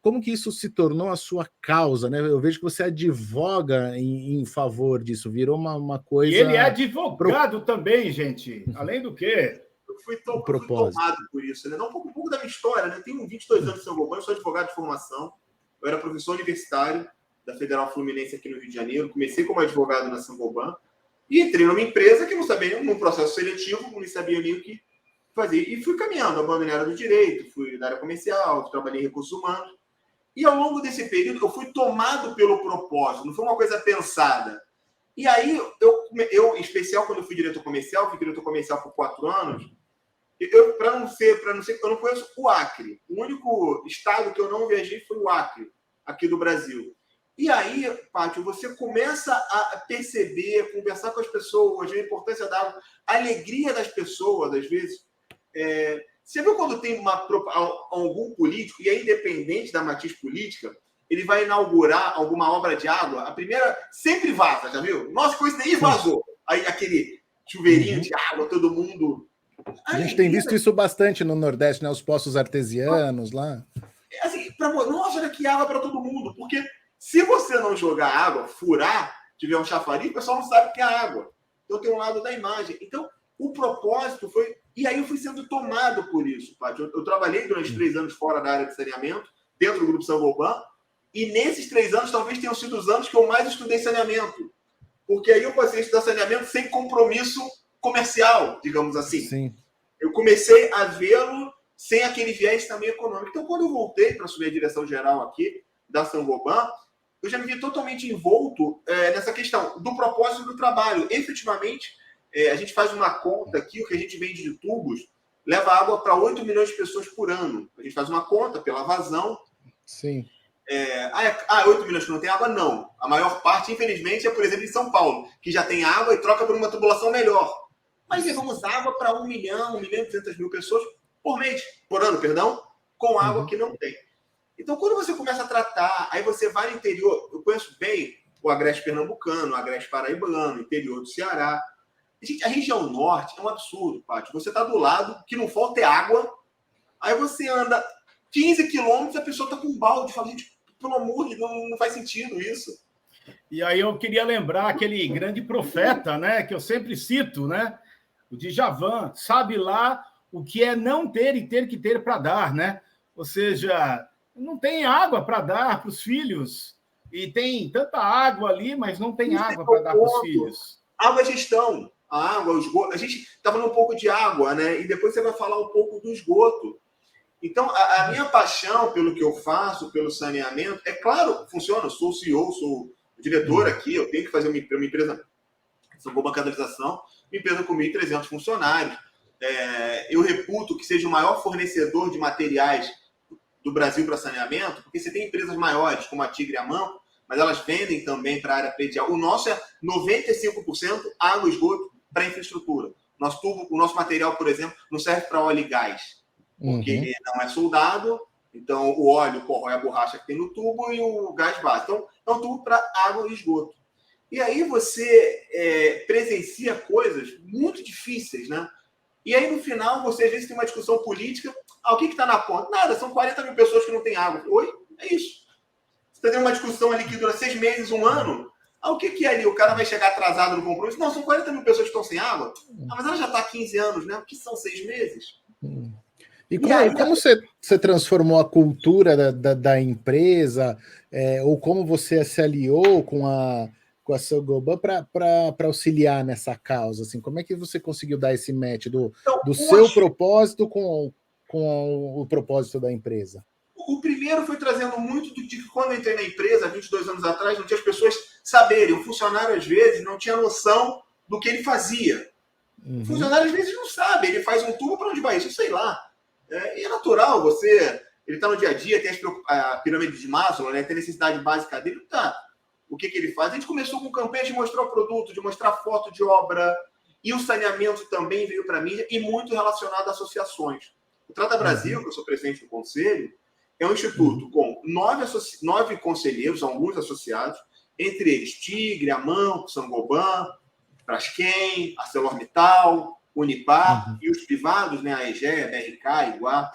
como que isso se tornou a sua causa, né? Eu vejo que você advoga em favor disso, virou uma coisa... E ele é advogado também, gente. Além do quê? Eu fui tomado por isso, né? Não um pouco da minha história, né? Eu tenho 22 anos de São Goban, eu sou advogado de formação, eu era professor universitário da Federal Fluminense aqui no Rio de Janeiro, comecei como advogado na São Goban e entrei numa empresa que não sabia, num processo seletivo, não sabia nem o que fazer. E fui caminhando, abandonei a área do direito, fui da área comercial, trabalhei em recursos humanos. E ao longo desse período eu fui tomado pelo propósito, não foi uma coisa pensada. E aí, eu em especial, quando eu fui diretor comercial por 4 anos, para não ser, eu não conheço o Acre. O único estado que eu não viajei foi o Acre, aqui do Brasil. E aí, Pátio, você começa a perceber, conversar com as pessoas, a importância da água, a alegria das pessoas, às vezes. Você viu quando tem algum político, e é independente da matiz política, ele vai inaugurar alguma obra de água, a primeira sempre vaza, já viu? Nossa, coisa nem vazou. Aí aquele chuveirinho de água, todo mundo... A gente tem visto isso bastante no Nordeste, né? Os poços artesianos lá. Assim, nossa, olha que água para todo mundo. Porque se você não jogar água, furar, tiver um chafariz, o pessoal não sabe que é água. Então tem um lado da imagem. Então, o propósito foi... E aí eu fui sendo tomado por isso, Pátio. Eu trabalhei durante 3 anos fora da área de saneamento, dentro do Grupo São Goban, e nesses 3 anos talvez tenham sido os anos que eu mais estudei saneamento. Porque aí eu passei a estudar saneamento sem compromisso comercial, digamos assim. Sim. Eu comecei a vê-lo sem aquele viés também econômico. Então, quando eu voltei para assumir a direção geral aqui da São Goban, eu já me vi totalmente envolto nessa questão do propósito do trabalho. Efetivamente, a gente faz uma conta aqui, o que a gente vende de tubos leva água para 8 milhões de pessoas por ano. A gente faz uma conta pela vazão. Sim. 8 milhões que não tem água? Não. A maior parte, infelizmente, é, por exemplo, em São Paulo, que já tem água e troca por uma tubulação melhor. Mas levamos água para 1 milhão, 1 milhão e 200 mil pessoas por ano, com água que não tem. Então, quando você começa a tratar, aí você vai no interior, eu conheço bem o Agreste Pernambucano, o Agreste Paraibano, o interior do Ceará. A região norte é um absurdo, Pátio. Você está do lado, o que não falta é água, aí você anda 15 quilômetros e a pessoa está com um balde, fala, gente, pelo amor de Deus, não faz sentido isso. E aí eu queria lembrar aquele grande profeta, né, que eu sempre cito, né, o Djavan, sabe lá o que é não ter e ter que ter para dar, né? Ou seja, não tem água para dar para os filhos, e tem tanta água ali, mas não tem água para dar para os filhos. Água é gestão, a água, o esgoto. A gente está falando um pouco de água, né? E depois você vai falar um pouco do esgoto. Então, a minha paixão pelo que eu faço, pelo saneamento, é claro, funciona, eu sou o CEO, sou o diretor aqui, eu tenho que fazer uma empresa, São Goban Canalização, uma empresa com 1.300 funcionários. Eu reputo que seja o maior fornecedor de materiais do Brasil para saneamento, porque você tem empresas maiores, como a Tigre e a Manco, mas elas vendem também para a área predial. O nosso é 95% água e esgoto para infraestrutura. O nosso material, por exemplo, não serve para óleo e gás, porque ele não é soldado, então o óleo corrói a borracha que tem no tubo e o gás base. Então, é um tubo para água e esgoto. E aí você presencia coisas muito difíceis, né? E aí, no final, você às vezes tem uma discussão política. O que está na conta? Nada, são 40 mil pessoas que não têm água. Oi? É isso. Você está tendo uma discussão ali que dura 6 meses, 1 ano. O que é ali? O cara vai chegar atrasado no compromisso? Não, são 40 mil pessoas que estão sem água. Mas ela já está há 15 anos, né? O que são 6 meses? E como você transformou a cultura da empresa, ou como você se aliou com a São Goban para auxiliar nessa causa? Assim, como é que você conseguiu dar esse match do seu propósito com o propósito da empresa? O primeiro foi trazendo muito de que quando eu entrei na empresa, 22 anos atrás, não tinha as pessoas saberem. O funcionário, às vezes, não tinha noção do que ele fazia. O funcionário, às vezes, não sabe. Ele faz um tubo para onde vai isso, sei lá. E é natural, ele está no dia a dia, tem a pirâmide de Maslow, né, tem a necessidade básica dele, tá. O que ele faz? A gente começou com campanha de mostrar o produto, de mostrar foto de obra, e o saneamento também veio para a mídia, e muito relacionado a associações. O Trata Brasil, que eu sou presidente do conselho, é um instituto com 9 conselheiros, alguns associados, entre eles Tigre, Amanco, São Goban, Braskem, ArcelorMittal, Unipar, e os privados, né, a EGEA, a BRK, Iguá.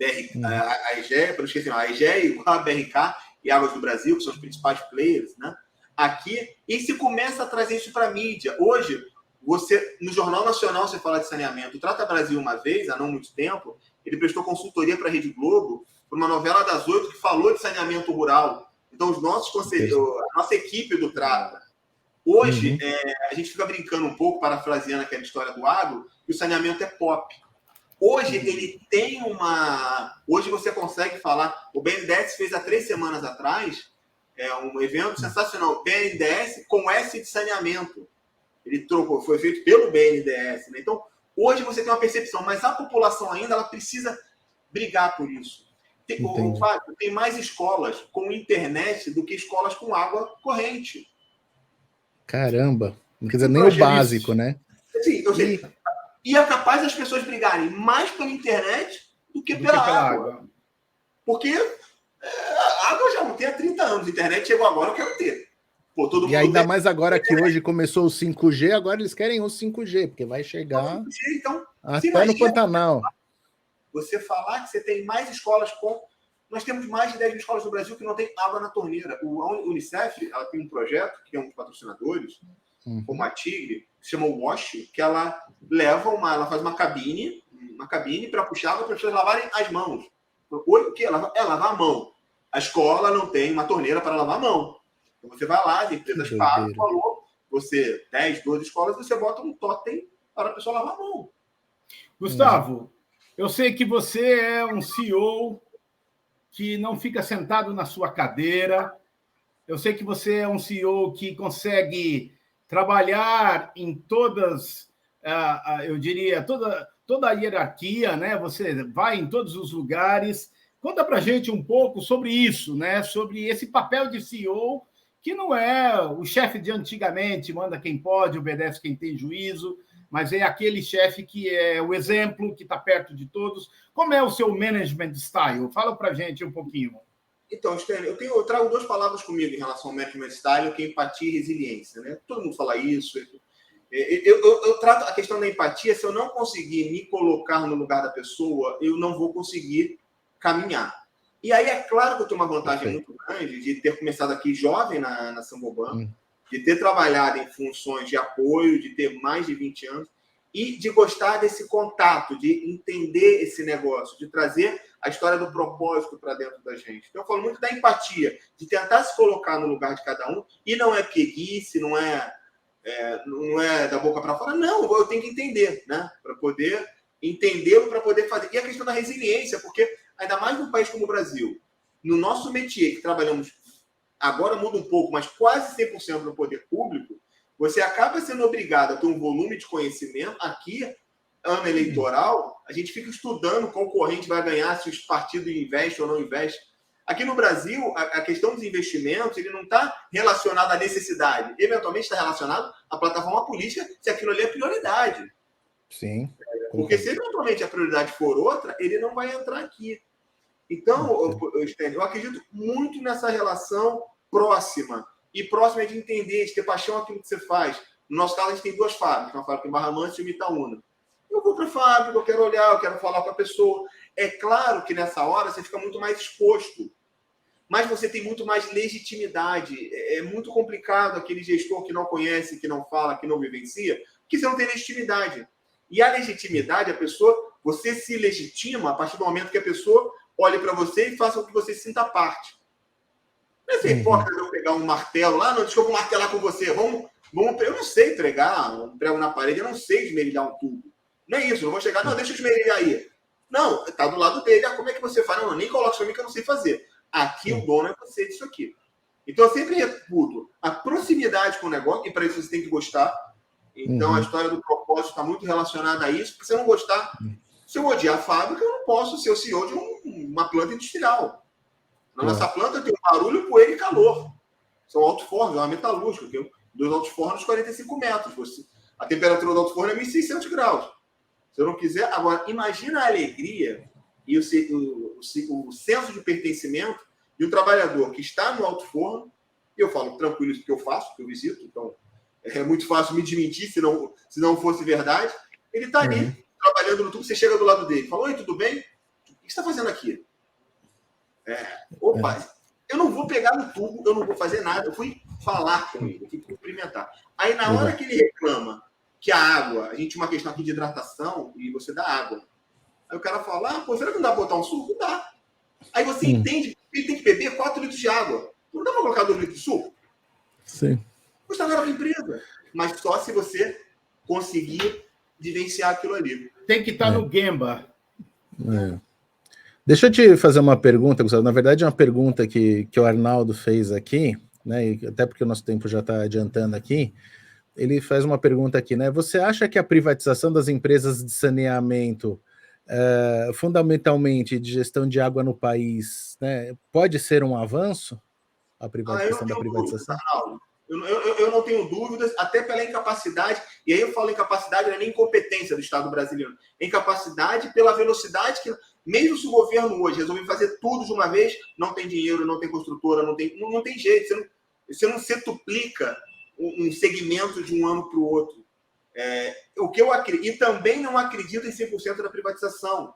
a EGEA, para não esquecer, a EGEA, a BRK e Águas do Brasil, que são os principais players, né? Aqui, e se começa a trazer isso para a mídia. Hoje, no Jornal Nacional, você fala de saneamento. O Trata Brasil, uma vez, há não muito tempo, ele prestou consultoria para a Rede Globo, por uma novela das 8 que falou de saneamento rural. Então, os nossos conselheiros, a nossa equipe do Trata. Hoje, a gente fica brincando um pouco, parafraseando aquela história do agro, que o saneamento é pop. Hoje, ele tem uma... Hoje você consegue falar... O BNDES fez há 3 semanas atrás um evento sensacional. BNDES com S de saneamento. Ele trocou, foi feito pelo BNDES. Né? Então, hoje você tem uma percepção, mas a população ainda ela precisa brigar por isso. Tem mais escolas com internet do que escolas com água corrente. Caramba! Não quer dizer nem o básico, isso, né? Sim, eu sei. E é capaz das pessoas brigarem mais pela internet do que pela água. Porque a água já não tem há 30 anos. A internet chegou agora, eu quero ter. Pô, todo e ainda mais agora que hoje começou o 5G, agora eles querem o 5G, porque vai chegar 5G, então, até no Pantanal. Você falar que você tem mais escolas com... Nós temos mais de 10 mil escolas no Brasil que não tem água na torneira. A Unicef ela tem um projeto, que é um dos patrocinadores, como a Tigre, que se chama WASH, que ela ela faz uma cabine para puxar água para as pessoas lavarem as mãos. O que? Lavar a mão. A escola não tem uma torneira para lavar a mão. Então você vai lá, as empresas pagam, falou, 10, 12 escolas, você bota um totem para a pessoa lavar a mão. Gustavo, eu sei que você é um CEO que não fica sentado na sua cadeira. Eu sei que você é um CEO que consegue trabalhar em todas, eu diria, toda a hierarquia, né? Você vai em todos os lugares. Conta para a gente um pouco sobre isso, né? Sobre esse papel de CEO, que não é o chefe de antigamente, manda quem pode, obedece quem tem juízo, mas é aquele chefe que é o exemplo, que está perto de todos. Como é o seu management style? Fala para a gente um pouquinho. Então, Stênio, eu trago 2 palavras comigo em relação ao management style, que é empatia e resiliência. Né? Todo mundo fala isso. Eu trato a questão da empatia, se eu não conseguir me colocar no lugar da pessoa, eu não vou conseguir caminhar. E aí é claro que eu tenho uma vantagem muito grande de ter começado aqui jovem na Saint-Gobain, de ter trabalhado em funções de apoio, de ter mais de 20 anos, e de gostar desse contato, de entender esse negócio, de trazer a história do propósito para dentro da gente. Então, eu falo muito da empatia, de tentar se colocar no lugar de cada um, e não é preguiça, não é da boca para fora, não, eu tenho que entender, né? Para poder entendê-lo, para poder fazer. E a questão da resiliência, porque ainda mais num país como o Brasil, no nosso métier, que trabalhamos, agora muda um pouco, mas quase 100% no poder público, você acaba sendo obrigado a ter um volume de conhecimento. Aqui, ano eleitoral, a gente fica estudando qual corrente vai ganhar, se os partidos investem ou não investem. Aqui no Brasil, a questão dos investimentos ele não está relacionado à necessidade. Eventualmente está relacionado à plataforma política, se aquilo ali é prioridade. Sim. Porque se eventualmente a prioridade for outra, ele não vai entrar aqui. Então, eu acredito muito nessa relação próxima. E próxima é de entender, de ter paixão aquilo que você faz. No nosso caso, a gente tem 2 fábricas. Uma fábrica em Barra Mansa e uma em Itaúna. Eu vou para a fábrica, eu quero olhar, eu quero falar com a pessoa. É claro que nessa hora você fica muito mais exposto. Mas você tem muito mais legitimidade. É muito complicado aquele gestor que não conhece, que não fala, que não vivencia, que você não tem legitimidade. E a legitimidade, a pessoa, você se legitima a partir do momento que a pessoa olhe para você e faça com que você sinta parte. Não é ser hipócrita eu pegar um martelo lá, não, deixa eu martelar com você. Vamos, eu não sei pregar um prego na parede, eu não sei esmerilhar um tubo. Não é isso, eu não vou chegar, não, deixa eu esmerilhar aí. Não, tá do lado dele, como é que você faz? Não, nem coloca isso pra mim que eu não sei fazer. Aqui o dono é você disso aqui. Então eu sempre reputo a proximidade com o negócio, e para isso você tem que gostar. Então a história do propósito está muito relacionada a isso, porque se eu não gostar, se eu odiar a fábrica, eu não posso ser o CEO de uma planta industrial. Na nossa planta tem barulho, poeira e calor. São alto-fornos, é uma metalúrgica. Tem 2 alto-fornos, 45 metros. A temperatura do alto-forno é 1.600 graus. Se eu não quiser... Agora, imagina a alegria e o senso de pertencimento de um trabalhador que está no alto-forno, e eu falo tranquilo isso que eu faço, que eu visito, então é muito fácil me desmentir se não fosse verdade. Ele está ali, trabalhando no tubo, você chega do lado dele, fala, oi, tudo bem? que você está fazendo aqui? Eu não vou pegar no tubo, eu não vou fazer nada. Eu fui falar com ele, eu fui cumprimentar. Aí, na hora que ele reclama que a água, a gente tinha uma questão aqui de hidratação e você dá água. Aí o cara fala, pô, será que não dá para botar um suco? Dá. Aí você entende que ele tem que beber 4 litros de água. Não dá para colocar 2 litros de suco? Sim. Custa nada para a empresa. Mas só se você conseguir vivenciar aquilo ali. Tem que estar no Gemba. Deixa eu te fazer uma pergunta, Gustavo. Na verdade, é uma pergunta que o Arnaldo fez aqui, né? E até porque o nosso tempo já está adiantando aqui. Ele faz uma pergunta aqui, né? Você acha que a privatização das empresas de saneamento, fundamentalmente de gestão de água no país, né, pode ser um avanço? A privatização da privatização? Eu não tenho dúvidas, até pela incapacidade, e aí eu falo incapacidade, não é nem incompetência do Estado brasileiro, é incapacidade pela velocidade que, mesmo se o governo hoje resolver fazer tudo de uma vez, não tem dinheiro, não tem construtora, não tem jeito, você não septuplica um segmento de um ano para o outro. O que eu acredito, e também não acredito em 100% da privatização.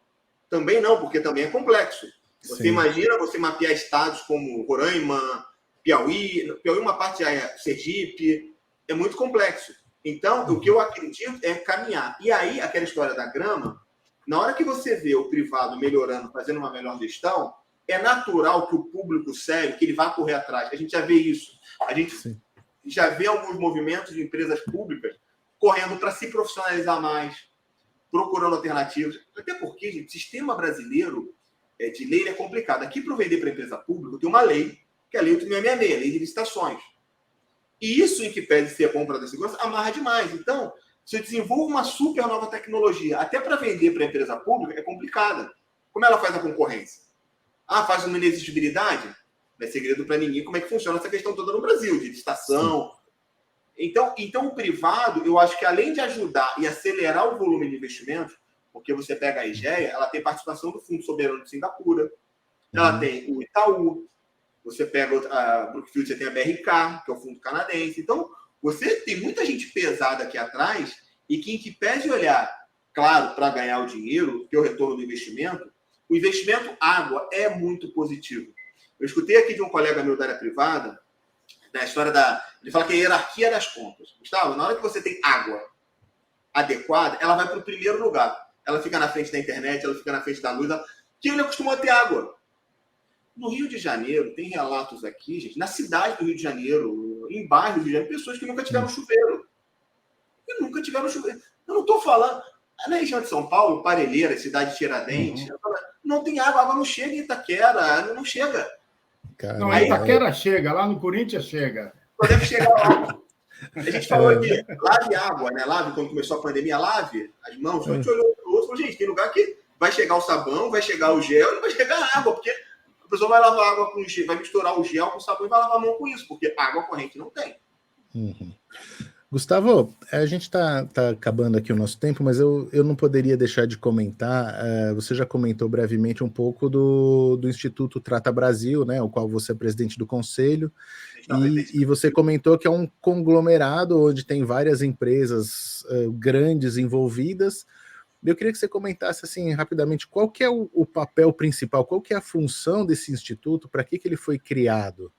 Também não, porque também é complexo. Você imagina você mapear estados como Roraima, Piauí, uma parte já é Sergipe, é muito complexo. Então, o que eu acredito é caminhar. E aí, aquela história da grama, na hora que você vê o privado melhorando, fazendo uma melhor gestão, é natural que o público sério, que ele vá correr atrás. A gente já vê isso. A gente já vê alguns movimentos de empresas públicas correndo para se profissionalizar mais, procurando alternativas. Até porque, gente, o sistema brasileiro de lei é complicado. Aqui, para vender para a empresa pública, tem uma lei, que é a Lei 8.666, a Lei de Licitações. E isso, em que pede ser bom para a segurança, amarra demais. Então, se eu desenvolvo uma super nova tecnologia, até para vender para a empresa pública, é complicada. Como ela faz a concorrência? Faz uma inexistibilidade? Não é segredo para ninguém como é que funciona essa questão toda no Brasil, de licitação. Então, o privado, eu acho que além de ajudar e acelerar o volume de investimentos, porque você pega a IGEA, ela tem participação do Fundo Soberano de Singapura, ela tem o Itaú, você pega a Brookfield, você tem a BRK, que é o fundo canadense. Então, você tem muita gente pesada aqui atrás e que, em que pese olhar, claro, para ganhar o dinheiro, que é o retorno do investimento, o investimento água é muito positivo. Eu escutei aqui de um colega meu da área privada, da história ele fala que é a hierarquia das contas. Gustavo, na hora que você tem água adequada, ela vai para o primeiro lugar. Ela fica na frente da internet, ela fica na frente da luz, que ele acostumou a ter água. No Rio de Janeiro, tem relatos aqui, gente, na cidade do Rio de Janeiro, em bairros do Rio de Janeiro, pessoas que nunca tiveram chuveiro. Eu não estou falando... Na região de São Paulo, Parelheira, cidade de Tiradentes, não tem água, a água não chega em Itaquera, não chega. Caramba. Não, Itaquera chega, lá no Corinthians chega. Só deve chegar lá. A gente falou aqui, lave água, né? Lave, quando começou a pandemia, lave as mãos. A gente olhou para o outro e falou, gente, tem lugar que vai chegar o sabão, vai chegar o gel, não vai chegar a água, porque a pessoa vai lavar água com gel, vai misturar o gel com o sabão e vai lavar a mão com isso, porque água corrente não tem. Gustavo, a gente está acabando aqui o nosso tempo, mas eu não poderia deixar de comentar, você já comentou brevemente um pouco do Instituto Trata Brasil, né, o qual você é presidente do conselho, e você comentou que é um conglomerado onde tem várias empresas grandes envolvidas. Eu queria que você comentasse assim rapidamente qual que é o papel principal, qual que é a função desse instituto, para que ele foi criado?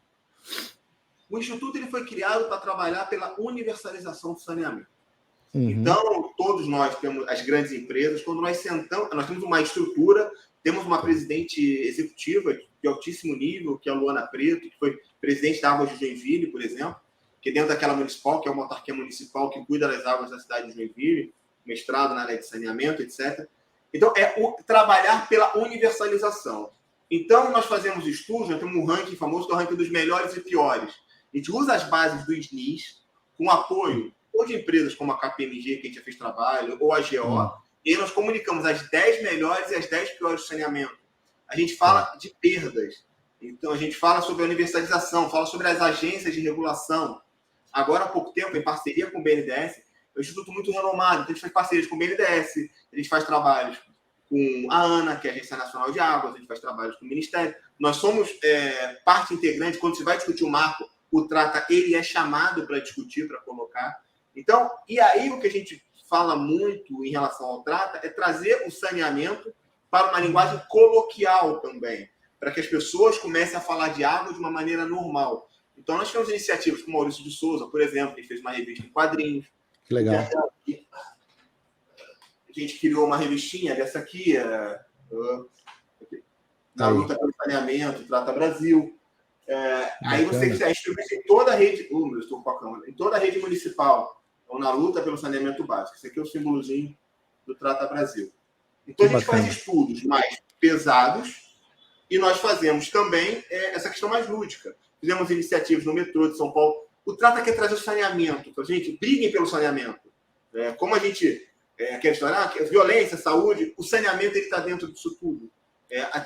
O Instituto ele foi criado para trabalhar pela universalização do saneamento. Então, todos nós temos as grandes empresas, quando nós sentamos, nós temos uma estrutura, temos uma presidente executiva de altíssimo nível, que é a Luana Preto, que foi presidente da Águas de Joinville, por exemplo, que dentro daquela municipal, que é uma autarquia municipal que cuida das águas da cidade de Joinville, mestrado na área de saneamento, etc. Então, trabalhar pela universalização. Então, nós fazemos estudos, nós temos um ranking famoso, que é o ranking dos melhores e piores. A gente usa as bases do SNIS, com apoio ou de empresas como a KPMG, que a gente já fez trabalho, ou a GO, e aí nós comunicamos as 10 melhores e as 10 piores do saneamento. A gente fala de perdas. Então, a gente fala sobre a universalização, fala sobre as agências de regulação. Agora, há pouco tempo, em parceria com o BNDES, é um instituto muito renomado, então a gente faz parcerias com o BNDES, a gente faz trabalhos com a ANA, que é a Agência Nacional de Águas, a gente faz trabalhos com o Ministério. Nós somos parte integrante, quando se vai discutir o marco, o Trata, ele é chamado para discutir, para colocar. Então, e aí o que a gente fala muito em relação ao Trata é trazer o saneamento para uma linguagem coloquial também, para que as pessoas comecem a falar de água de uma maneira normal. Então, nós temos iniciativas com o Maurício de Souza, por exemplo, que fez uma revista em quadrinhos. Que legal. A gente criou uma revistinha dessa aqui, na luta pelo saneamento, Trata Brasil. Aí você distribui em toda a rede, estou com a câmera, em toda a rede municipal, ou na luta pelo saneamento básico. Esse aqui é o símbolozinho do Trata Brasil. Então, a gente faz estudos mais pesados e nós fazemos também essa questão mais lúdica. Fizemos iniciativas no metrô de São Paulo. O Trata quer trazer o saneamento. Então, gente, briguem pelo saneamento. Como a gente quer estudar, violência, saúde, o saneamento está dentro disso tudo.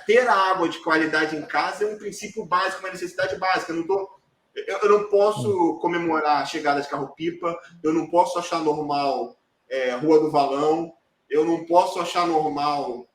Ter a água de qualidade em casa é um princípio básico, uma necessidade básica. Eu não posso comemorar a chegada de carro-pipa, eu não posso achar normal Rua do Valão, eu não posso achar normal...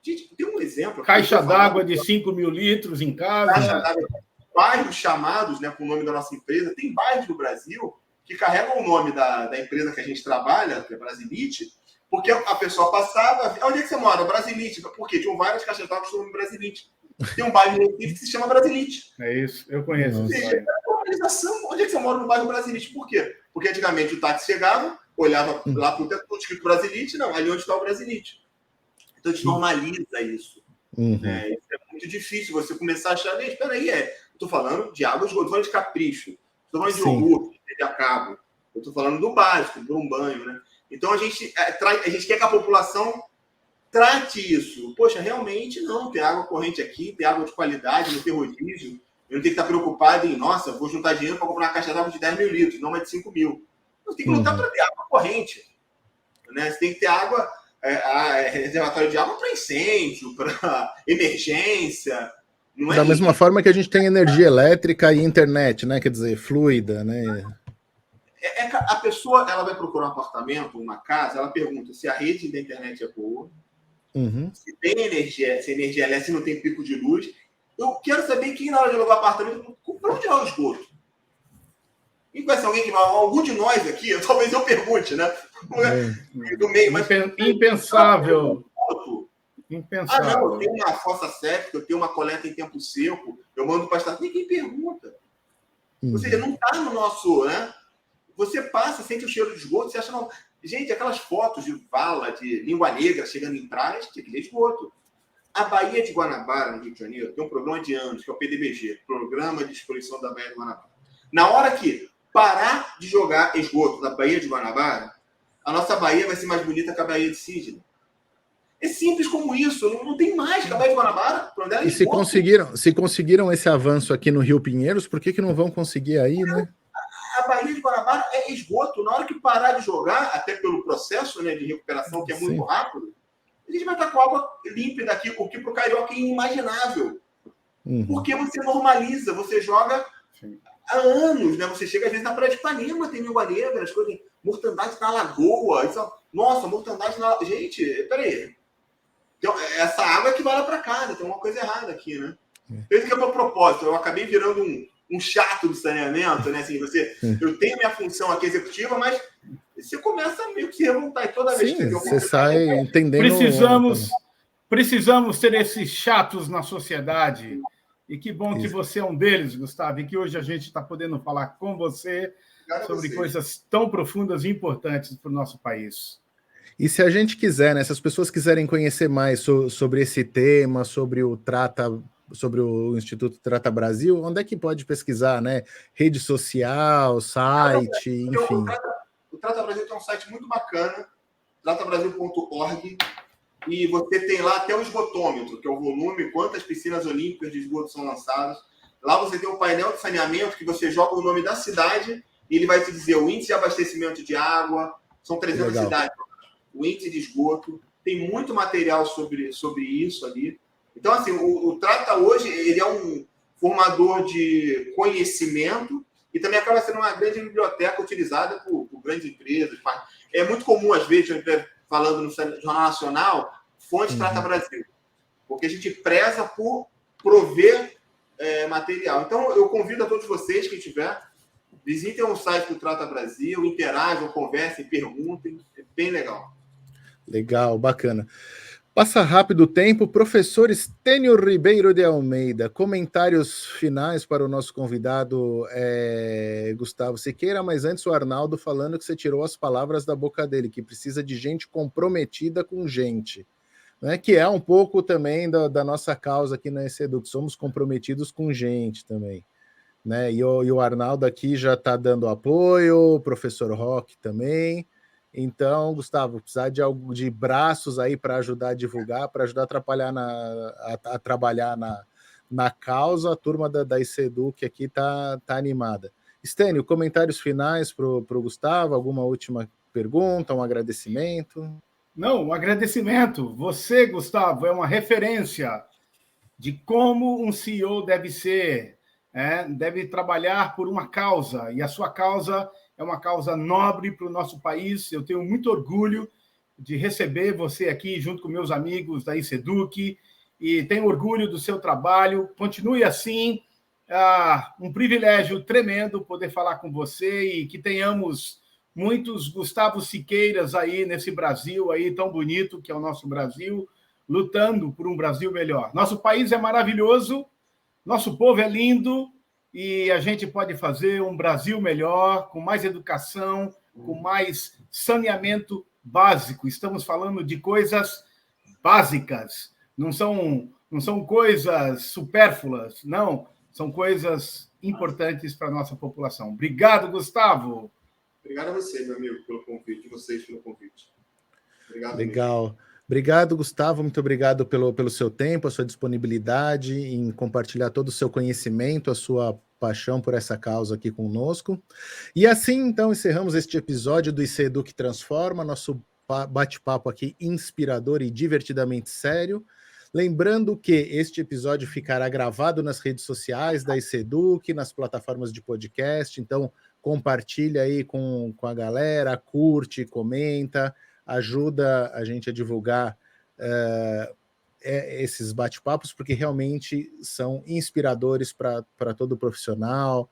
Gente, tem um exemplo... Caixa d'água de 5 mil litros em casa. Caixa d'água. Bairros chamados, né, com o nome da nossa empresa. Tem bairros no Brasil que carregam o nome da empresa que a gente trabalha, que é Brasilite, porque a pessoa passava... Onde é que você mora? Brasilite. Por quê? Tinham várias caixas d'água com o nome Brasilite. Tem um bairro no Recife que se chama Brasilite. É isso, eu conheço. Onde é que você mora no bairro Brasilite? Por quê? Porque antigamente o táxi chegava, olhava lá para o teto, escrito Brasilite, não, ali onde está o Brasilite. Então a gente normaliza isso. Isso é muito difícil você começar a achar, espera aí, eu estou falando de água, estou falando de capricho, estou falando de iogurte, de acabo, eu estou falando do básico, de um banho, né? Então a gente quer que a população trate isso. Poxa, realmente não, tem água corrente aqui, tem água de qualidade, não tem rodízio. Eu não tenho que estar preocupado em, nossa, vou juntar dinheiro para comprar uma caixa d'água de 10 mil litros, não mais de 5 mil. Você tem que lutar para ter água corrente. Né? Você tem que ter água, reservatório de água para incêndio, para emergência. Não da mesma forma que a gente tem energia elétrica e internet, né? Quer dizer, fluida, né? A pessoa, ela vai procurar um apartamento, uma casa, ela pergunta se a rede da internet é boa, se tem energia, se a energia elétrica, se não tem pico de luz. Eu quero saber quem, na hora de alugar apartamento, para onde é o esgoto? E vai ser alguém que vai... Algum de nós aqui, talvez eu pergunte, né? Do meio, mas... Impensável. Impensável. Não, eu tenho uma fossa séptica, eu tenho uma coleta em tempo seco, eu mando para a estação. Ninguém pergunta. Ou seja, não está no nosso... né? Você passa, sente o cheiro de esgoto, você acha... Não... Gente, aquelas fotos de vala, de língua negra chegando em praias, tem que ter esgoto. A Baía de Guanabara, no Rio de Janeiro, tem um programa de anos, que é o PDBG, Programa de Exploração da Baía de Guanabara. Na hora que parar de jogar esgoto da Baía de Guanabara, a nossa Baía vai ser mais bonita que a Baía de Sydney. É simples como isso, não tem mais que a Baía de Guanabara. E se conseguiram esse avanço aqui no Rio Pinheiros, por que não vão conseguir aí, né? A Baía de Guanabara é esgoto. Na hora que parar de jogar, até pelo processo, né, de recuperação, que é muito rápido, a gente vai estar com água límpida aqui, o que para o carioca é inimaginável. Porque você normaliza, você joga há anos, né? Você chega às vezes na Praia de Ipanema, tem língua negra, as coisas, mortandade na lagoa. Nossa, mortandade na lagoa. Gente, peraí. Então, essa água é que vai lá para casa, tem uma coisa errada aqui, né? Isso que é meu propósito. Eu acabei virando um chato do saneamento, né? Assim, eu tenho minha função aqui executiva, mas você começa a meio que se revoltar. E toda vez que você sai entendendo... Precisamos ter esses chatos na sociedade. E que bom que você é um deles, Gustavo, e que hoje a gente está podendo falar com você sobre coisas tão profundas e importantes para o nosso país. E se a gente quiser, né? Se as pessoas quiserem conhecer mais sobre esse tema, sobre o Instituto Trata Brasil, onde é que pode pesquisar, né? Rede social, site, enfim. O Trata Brasil tem um site muito bacana, tratabrasil.org, e você tem lá até o esgotômetro, que é o volume, quantas piscinas olímpicas de esgoto são lançadas. Lá você tem um painel de saneamento, que você joga o nome da cidade, e ele vai te dizer o índice de abastecimento de água, são 300 cidades, o índice de esgoto, tem muito material sobre isso ali. Então, assim, o Trata hoje, ele é um formador de conhecimento e também acaba sendo uma grande biblioteca utilizada por grandes empresas. É muito comum, às vezes, falando no Jornal Nacional, fonte Trata Brasil, porque a gente preza por prover material. Então, eu convido a todos vocês que tiver, visitem o site do Trata Brasil, interajam, conversem, perguntem, é bem legal. Legal, bacana. Passa rápido o tempo. Professor Estênio Ribeiro de Almeida, comentários finais para o nosso convidado Gustavo Siqueira, mas antes o Arnaldo falando que você tirou as palavras da boca dele, que precisa de gente comprometida com gente, né? Que é um pouco também da nossa causa aqui na ECEDUC, somos comprometidos com gente também, né? E o Arnaldo aqui já está dando apoio, o professor Roque também. Então, Gustavo, precisar de braços aí para ajudar a divulgar, para ajudar a trabalhar na causa, a turma da ECEDUC aqui está animada. Estênio, comentários finais para o Gustavo? Alguma última pergunta, um agradecimento? Não, um agradecimento. Você, Gustavo, é uma referência de como um CEO deve ser, deve trabalhar por uma causa, e a sua causa é uma causa nobre para o nosso país. Eu tenho muito orgulho de receber você aqui junto com meus amigos da ECEDUC, e tenho orgulho do seu trabalho. Continue assim, um privilégio tremendo poder falar com você e que tenhamos muitos Gustavo Siqueiras aí nesse Brasil aí tão bonito que é o nosso Brasil, lutando por um Brasil melhor. Nosso país é maravilhoso, nosso povo é lindo e a gente pode fazer um Brasil melhor, com mais educação, com mais saneamento básico. Estamos falando de coisas básicas, não são coisas supérfluas, não, são coisas importantes para a nossa população. Obrigado, Gustavo. Obrigado a você, meu amigo, pelo convite, vocês pelo convite. Obrigado. Legal. Mesmo. Obrigado, Gustavo, muito obrigado pelo seu tempo, a sua disponibilidade em compartilhar todo o seu conhecimento, a sua paixão por essa causa aqui conosco. E assim, então, encerramos este episódio do ECEDUC Transforma, nosso bate-papo aqui inspirador e divertidamente sério. Lembrando que este episódio ficará gravado nas redes sociais da ECEDUC, nas plataformas de podcast, então compartilha aí com a galera, curte, comenta, ajuda a gente a divulgar esses bate-papos, porque realmente são inspiradores para todo profissional,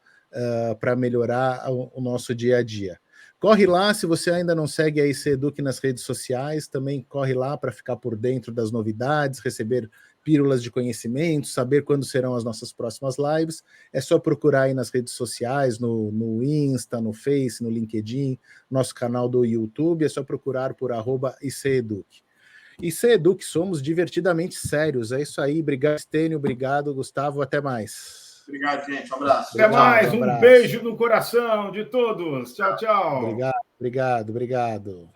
para melhorar o nosso dia a dia. Corre lá, se você ainda não segue a ECEDUC nas redes sociais, também corre lá para ficar por dentro das novidades, receber pílulas de conhecimento, saber quando serão as nossas próximas lives. É só procurar aí nas redes sociais, no Insta, no Face, no LinkedIn, nosso canal do YouTube, é só procurar por @ECEDUC. ECEDUC, somos divertidamente sérios. É isso aí. Obrigado, Estênio. Obrigado, Gustavo. Até mais. Obrigado, gente. Um abraço. Até mais. Um beijo no coração de todos. Tchau, tchau. Obrigado.